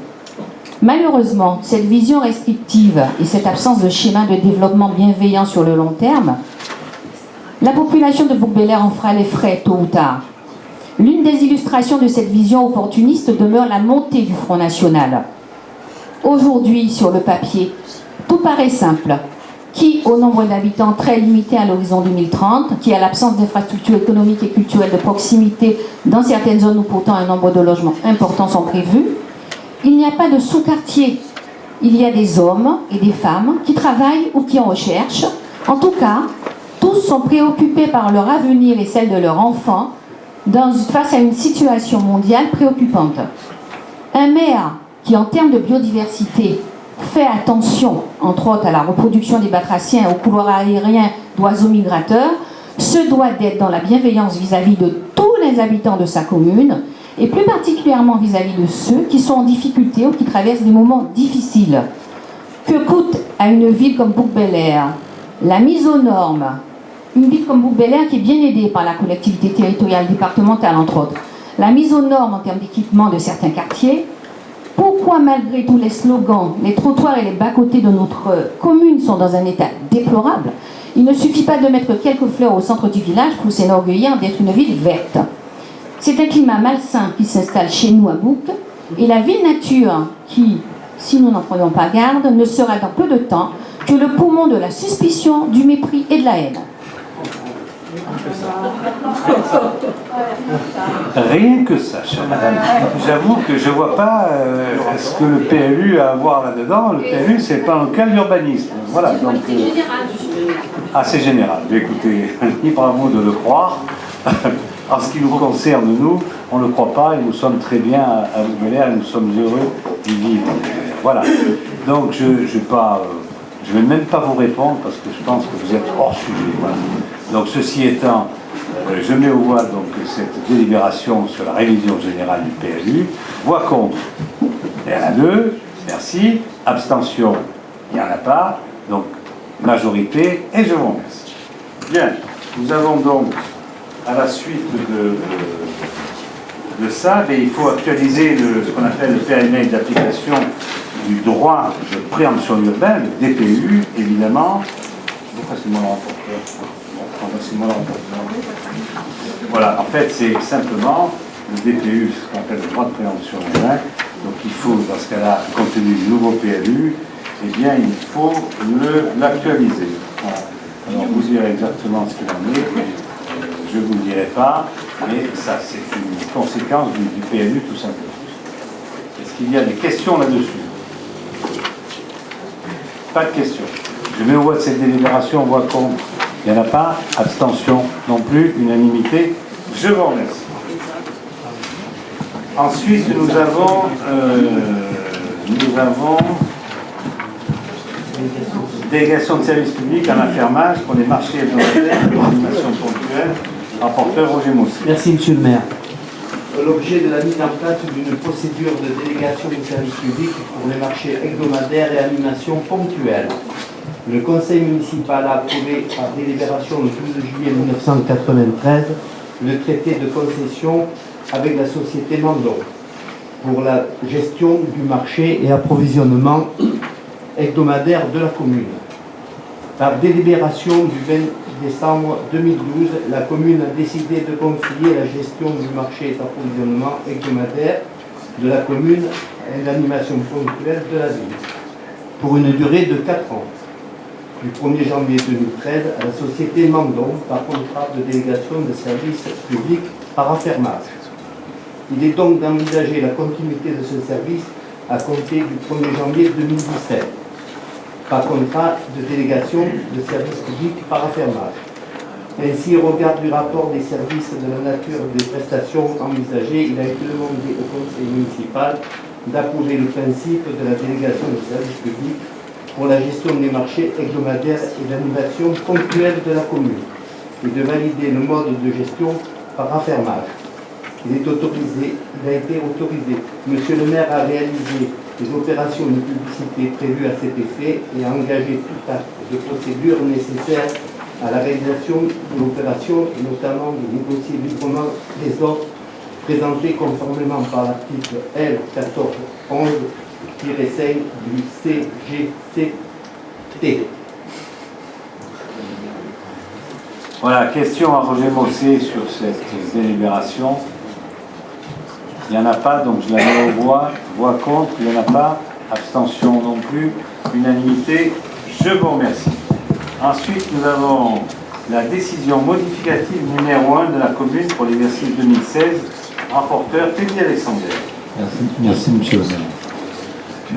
Malheureusement, cette vision restrictive et cette absence de schéma de développement bienveillant sur le long terme, la population de Boucle-Bel-Air en fera les frais tôt ou tard. L'une des illustrations de cette vision opportuniste demeure la montée du Front National. Aujourd'hui, sur le papier, tout paraît simple. Qui, au nombre d'habitants très limité à l'horizon 2030, qui, à l'absence d'infrastructures économiques et culturelles de proximité dans certaines zones où pourtant un nombre de logements importants sont prévus, il n'y a pas de sous-quartier. Il y a des hommes et des femmes qui travaillent ou qui en recherchent. En tout cas, tous sont préoccupés par leur avenir et celle de leurs enfants face à une situation mondiale préoccupante. Un maire qui, en termes de biodiversité, fait attention, entre autres, à la reproduction des batraciens et aux couloirs aériens d'oiseaux migrateurs, se doit d'être dans la bienveillance vis-à-vis de tous les habitants de sa commune, et plus particulièrement vis-à-vis de ceux qui sont en difficulté ou qui traversent des moments difficiles. Que coûte à une ville comme Boucle-Bel-Air la mise aux normes? Une ville comme Boucle-Bel-Air qui est bien aidée par la collectivité territoriale départementale, entre autres. La mise aux normes en termes d'équipement de certains quartiers. Pourquoi, malgré tous les slogans, les trottoirs et les bas-côtés de notre commune sont dans un état déplorable? Il ne suffit pas de mettre quelques fleurs au centre du village pour s'enorgueillir d'être une ville verte. C'est un climat malsain qui s'installe chez nous à Boucle, et la ville nature qui, si nous n'en prenons pas garde, ne sera dans peu de temps que le poumon de la suspicion, du mépris et de la haine. Rien que ça, chère madame. J'avoue que je ne vois pas ce que le PLU a à voir là-dedans. Le PLU, c'est pas un cas d'urbanisme. Voilà, donc, C'est général, monsieur le maire. Ah, c'est général. Mais écoutez, libre à vous de le croire. En ce qui nous concerne, nous, on ne le croit pas et nous sommes très bien à Boucle-Bel-Air et nous sommes heureux d'y vivre. Voilà. Donc, je ne vais même pas vous répondre parce que je pense que vous êtes hors sujet. Voilà. Donc, ceci étant, je mets au voie donc cette délibération sur la révision générale du PLU. Voix contre, il y en a 2. Merci. Abstention, il n'y en a pas. Donc, majorité, et je vous remercie. Bien. Nous avons donc, à la suite de ça, il faut actualiser ce qu'on appelle le périmètre d'application du droit de préemption urbaine, le DPU, évidemment. Pourquoi c'est moi le rapporteur? C'est moi le rapporteur. Voilà, en fait, c'est simplement le DPU, ce qu'on appelle le droit de préemption urbaine. Donc il faut, dans ce cas-là, compte tenu du nouveau PLU, eh bien, il faut l'actualiser. Voilà. Alors, vous direz exactement ce qu'il en est. Je ne vous le dirai pas, mais ça, c'est une conséquence du PLU, tout simplement. Est-ce qu'il y a des questions là-dessus? Pas de questions. Je mets au voie de cette délibération, on voit contre. Il n'y en a pas. Abstention non plus. Unanimité. Je vous remercie. Ensuite, nous avons Délégation de service public en affermage pour les marchés hebdomadaires et l'animation ponctuelle. Rapporteur Roger Mossy. Merci, Monsieur le maire. L'objet de la mise en place d'une procédure de délégation de service public pour les marchés hebdomadaires et animations ponctuelles. Le conseil municipal a approuvé par délibération le 12 juillet 1993 le traité de concession avec la société Mandon pour la gestion du marché et approvisionnement hebdomadaire de la commune. Par délibération du 20 décembre 2012, la commune a décidé de confier la gestion du marché et d'approvisionnement hebdomadaire de la commune et l'animation ponctuelle de la ville pour une durée de 4 ans, du 1er janvier 2013 à la société Mandon par contrat de délégation de services publics par affermage. Il est donc d'envisager la continuité de ce service à compter du 1er janvier 2017 par contrat de délégation de services publics par affermage. Ainsi, au regard du rapport des services de la nature des prestations envisagées, il a été demandé au conseil municipal d'approuver le principe de la délégation de services publics pour la gestion des marchés hebdomadaires et d'animation ponctuelle de la commune et de valider le mode de gestion par affermage. Il a été autorisé. Monsieur le maire a réalisé les opérations de publicité prévues à cet effet et a engagé tout acte de procédure nécessaire à la réalisation de l'opération et notamment de négocier librement les offres présentées conformément par l'article L. 1411-5 du CGCT. Voilà, question à Roger Mossé sur cette délibération. Il n'y en a pas, donc je la mets aux voix. Voix contre, il n'y en a pas. Abstention non plus. Unanimité, je vous remercie. Ensuite, nous avons la décision modificative numéro 1 de la commune pour l'exercice 2016. Rapporteur Teddy Alexander. Merci, monsieur le maire.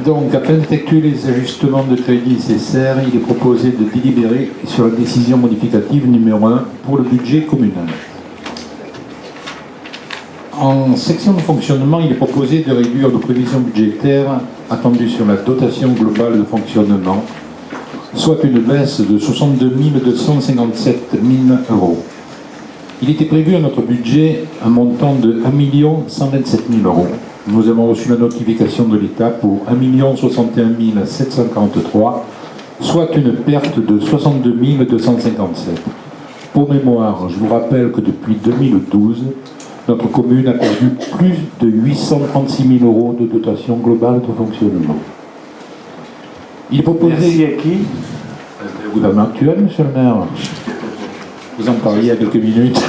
Donc, afin d'effectuer les ajustements de crédit nécessaires, il est proposé de délibérer sur la décision modificative numéro 1 pour le budget communal. En section de fonctionnement, il est proposé de réduire nos prévisions budgétaires attendues sur la dotation globale de fonctionnement, soit une baisse de 62 257 000 euros. Il était prévu à notre budget un montant de 1 127 000 euros. Nous avons reçu la notification de l'État pour 1 061 743, soit une perte de 62 257. Pour mémoire, je vous rappelle que depuis 2012, notre commune a perdu plus de 836 000 euros de dotation globale de fonctionnement. Il est proposé... Merci à qui? Le gouvernement actuel, monsieur le maire. Vous en parliez il y a quelques minutes.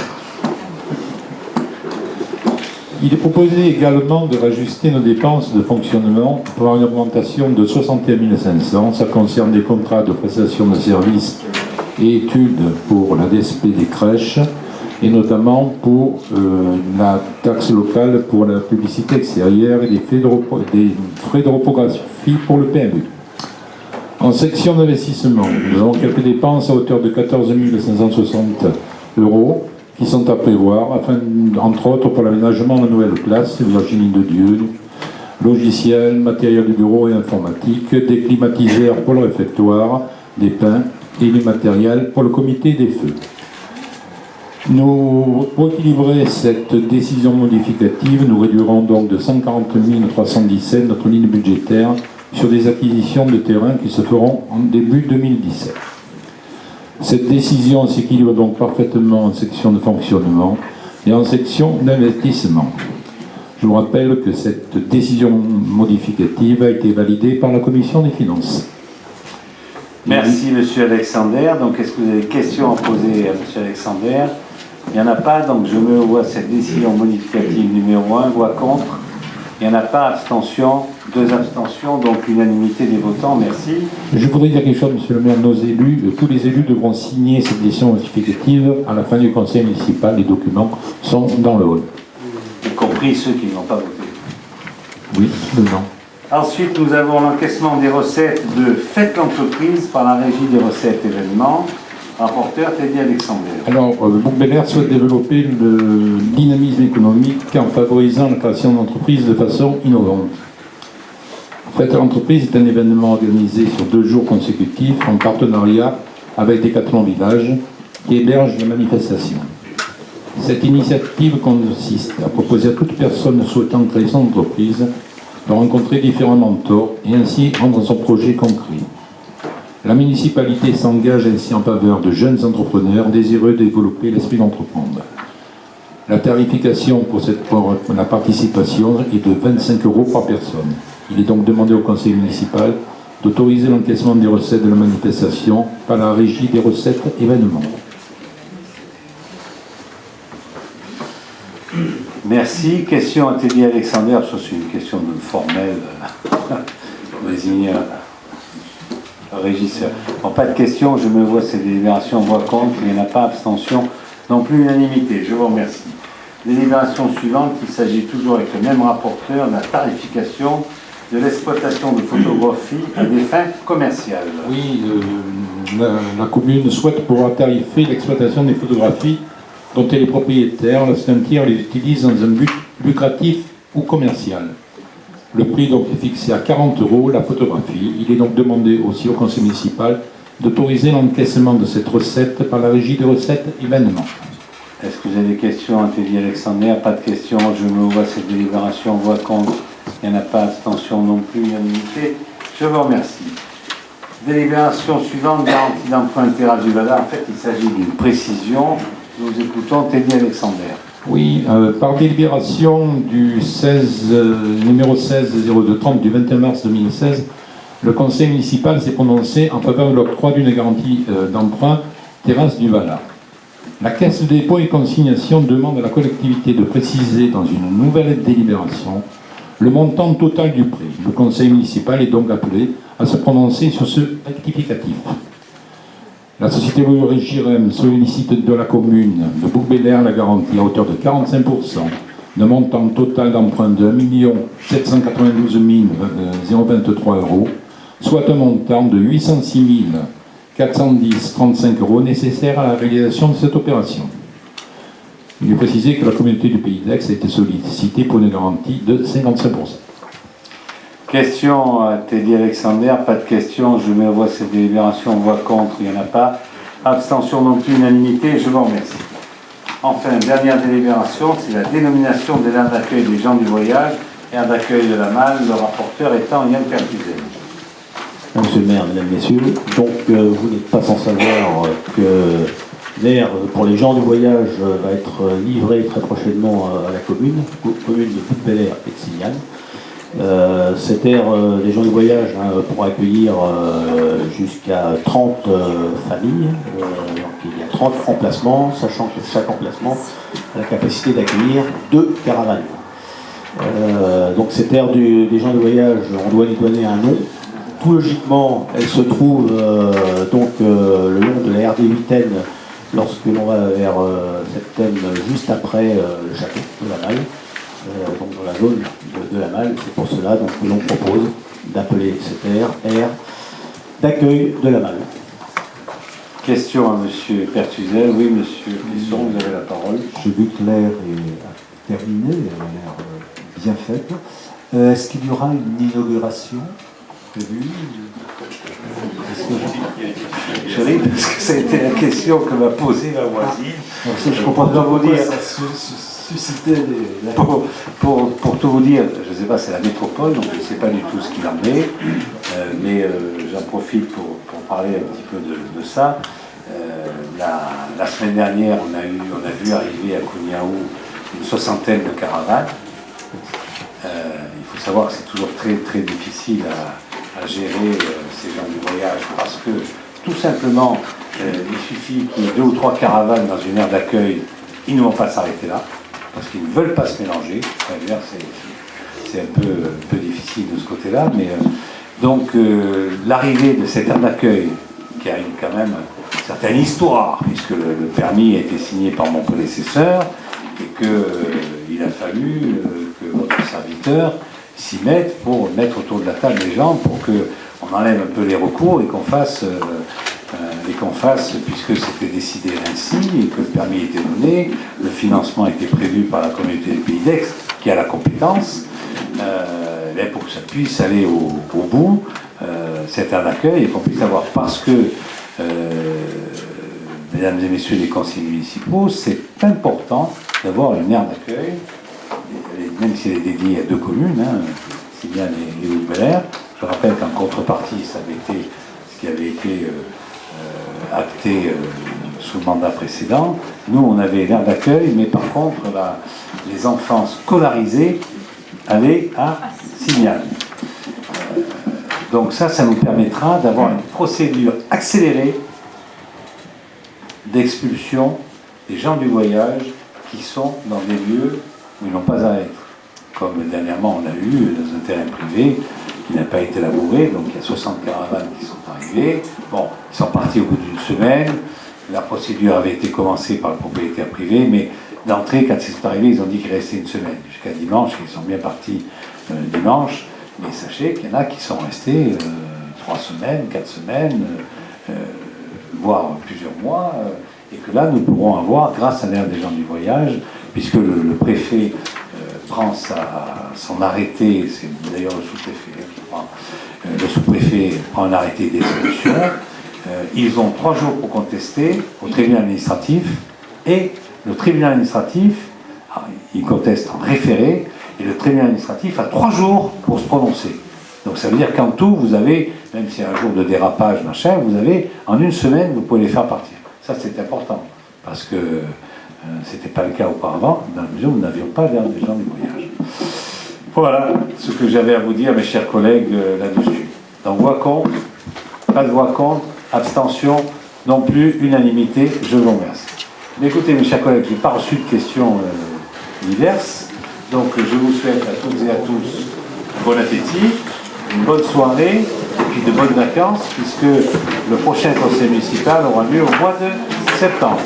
Il est proposé également de rajuster nos dépenses de fonctionnement pour une augmentation de 61 500. Ça concerne des contrats de prestation de services et études pour la DSP des crèches et notamment pour la taxe locale pour la publicité extérieure et des frais de reprographie pour le PMU. En section d'investissement, nous avons quelques dépenses à hauteur de 14 560 euros qui sont à prévoir, afin, entre autres, pour l'aménagement de nouvelles classes, Virginie de Dieu, logiciels, matériel de bureau et informatique, des climatiseurs pour le réfectoire, des pains et les matériels pour le comité des feux. Pour équilibrer cette décision modificative, nous réduirons donc de 140 317 notre ligne budgétaire sur des acquisitions de terrain qui se feront en début 2017. Cette décision s'équilibre donc parfaitement en section de fonctionnement et en section d'investissement. Je vous rappelle que cette décision modificative a été validée par la Commission des finances. Merci, monsieur Alexander. Donc, est-ce que vous avez des questions à poser à monsieur Alexander? Il n'y en a pas, donc je mets au voie cette décision modificative numéro 1, voix contre. Il n'y en a pas, abstention, 2 abstentions, donc l'unanimité des votants, merci. Je voudrais dire quelque chose, monsieur le maire, nos élus, tous les élus devront signer cette décision modificative à la fin du conseil municipal. Les documents sont dans le hall. Y compris ceux qui n'ont pas voté. Oui, dedans. Ensuite, nous avons l'encaissement des recettes de Faites l'entreprise par la régie des recettes événements. Rapporteur Teddy Alexander. Alors, le groupe Bel Air souhaite développer le dynamisme économique en favorisant la création d'entreprises de façon innovante. Fête à l'entreprise est un événement organisé sur 2 jours consécutifs en partenariat avec Décathlon Village qui héberge la manifestation. Cette initiative consiste à proposer à toute personne souhaitant créer son entreprise de rencontrer différents mentors et ainsi rendre son projet concret. La municipalité s'engage ainsi en faveur de jeunes entrepreneurs désireux de développer l'esprit d'entreprendre. La tarification pour la participation est de 25 € par personne. Il est donc demandé au conseil municipal d'autoriser l'encaissement des recettes de la manifestation par la régie des recettes événements. Merci. Question atelier Alexander. Ça, c'est une question de formelle. Désigner un régisseur. Bon, pas de questions. Je me vois ces délibérations en voix contre. Il n'y en a pas. Abstention. Non plus unanimité. Je vous remercie. Délibération suivante. Il s'agit toujours avec le même rapporteur de la tarification de l'exploitation de photographie à des fins commerciales. Oui, la commune souhaite pouvoir tarifer l'exploitation des photographies dont elle est propriétaire lorsqu'un tiers les utilise dans un but lucratif ou commercial. Le prix donc est fixé à 40 € la photographie. Il est donc demandé aussi au conseil municipal d'autoriser l'encaissement de cette recette par la régie des recettes événements. Est-ce que vous avez des questions, atelier Alexander? Pas de questions. Je me vois cette délibération en voix contre. Il n'y en a pas. Abstention non plus unanimité. Je vous remercie. Délibération suivante, garantie d'emprunt intégral du Valais. En fait, il s'agit d'une précision. Nous écoutons Teddy Alexander. Oui, par délibération du numéro 16-02-30 du 21 mars 2016, le conseil municipal s'est prononcé en faveur de l'octroi d'une garantie d'emprunt terrasse du Valat. La Caisse de dépôt et consignation demande à la collectivité de préciser dans une nouvelle délibération le montant total du prêt. Le conseil municipal est donc appelé à se prononcer sur ce rectificatif. La société Girem sollicite de la commune de Bouc-Bélair la garantie à hauteur de 45% d'un montant total d'emprunt de 1 792 023 €, soit un montant de 806 410,35 € nécessaire à la réalisation de cette opération. Il est précisé que la communauté du Pays d'Aix a été sollicitée pour une garantie de 55%. Question à Teddy Alexander, pas de questions. Je me vois cette délibération en voix contre, il n'y en a pas. Abstention non plus, unanimité, je vous remercie. Enfin, dernière délibération, c'est la dénomination de l'aire d'accueil des gens du voyage, aire d'accueil de la Malle, le rapporteur étant Yann Pertuzel. Monsieur le maire, mesdames, messieurs, donc vous n'êtes pas sans savoir que l'aire pour les gens du voyage va être livrée très prochainement à la commune de Bouc-Bélair et de Signane. Cette aire des gens du voyage pourra accueillir jusqu'à 30 familles. Donc il y a 30 emplacements, sachant que chaque emplacement a la capacité d'accueillir 2 caravanes. Donc cette aire des gens du voyage, on doit lui donner un nom. Tout logiquement, elle se trouve donc le long de la RD 8N lorsque l'on va vers cette thème juste après le château de la Malle. Donc dans la zone de la Malle, c'est pour cela donc, que l'on propose d'appeler cette aire d'accueil de la Malle. Question à M. Pertuzel. Oui, M. Clisson, vous avez la parole. J'ai vu que l'aire est terminée, elle a l'air bien faite. Est-ce qu'il y aura une inauguration prévue? Je ris parce que ça a été la question que m'a posée la voisine. Je comprends pas vous dire. Susciter Pour tout vous dire, je ne sais pas, c'est la métropole, donc je ne sais pas du tout ce qu'il en est, mais j'en profite pour parler un petit peu de ça. La semaine dernière, on a vu arriver à Kouniaou une 60aine de caravanes. Il faut savoir que c'est toujours très très difficile à gérer ces gens du voyage parce que tout simplement, il suffit qu'il y ait 2 ou 3 caravanes dans une aire d'accueil, ils ne vont pas s'arrêter là. Parce qu'ils ne veulent pas se mélanger. C'est un peu difficile de ce côté-là. Mais donc, l'arrivée de cette aire d'accueil, qui a quand même une certaine histoire, puisque le permis a été signé par mon prédécesseur, et qu'il a fallu que votre serviteur s'y mette pour mettre autour de la table les gens, pour qu'on enlève un peu les recours et qu'on fasse, puisque c'était décidé ainsi, et que le permis était donné, le financement était prévu par la communauté du Pays d'Aix, qui a la compétence, pour que ça puisse aller au bout, cette aire d'accueil, et qu'on puisse avoir, parce que, mesdames et messieurs les conseillers municipaux, c'est important d'avoir une aire d'accueil, même si elle est dédiée à 2 communes, si bien les Hauts-de-Bel-Air. Je rappelle qu'en contrepartie, ça avait été ce qui avait été acté sous le mandat précédent. Nous, on avait l'aire d'accueil, mais par contre, les enfants scolarisés allaient à Signal. Donc ça nous permettra d'avoir une procédure accélérée d'expulsion des gens du voyage qui sont dans des lieux où ils n'ont pas à être. Comme dernièrement on a eu dans un terrain privé qui n'a pas été labouré, donc il y a 60 caravanes qui sont arrivées. Bon, ils sont partis au bout d'une semaine, la procédure avait été commencée par le propriétaire privé, mais d'entrée, quand ils sont arrivés, ils ont dit qu'il restait une semaine, jusqu'à dimanche, ils sont bien partis dimanche, mais sachez qu'il y en a qui sont restés 3 semaines, 4 semaines, voire plusieurs mois, et que là, nous pourrons avoir, grâce à l'aide des gens du voyage, puisque le préfet prend son arrêté, c'est d'ailleurs le sous-préfet qui prend, le sous-préfet prend un arrêté d'expulsion, ils ont 3 jours pour contester au tribunal administratif, et le tribunal administratif, il conteste en référé, et le tribunal administratif a 3 jours pour se prononcer. Donc ça veut dire qu'en tout, vous avez, même s'il y a un jour de dérapage, machin, vous avez, en une semaine, vous pouvez les faire partir. Ça, c'est important, parce que c'était pas le cas auparavant, dans la mesure où nous n'avions pas d'aide des gens du voyage. Voilà ce que j'avais à vous dire, mes chers collègues, là-dessus. Donc, voix contre, pas de voix contre, abstention, non plus, unanimité, je vous remercie. Mais écoutez, mes chers collègues, je n'ai pas reçu de questions diverses, donc je vous souhaite à toutes et à tous bon appétit, une bonne soirée, et puis de bonnes vacances, puisque le prochain conseil municipal aura lieu au mois de septembre.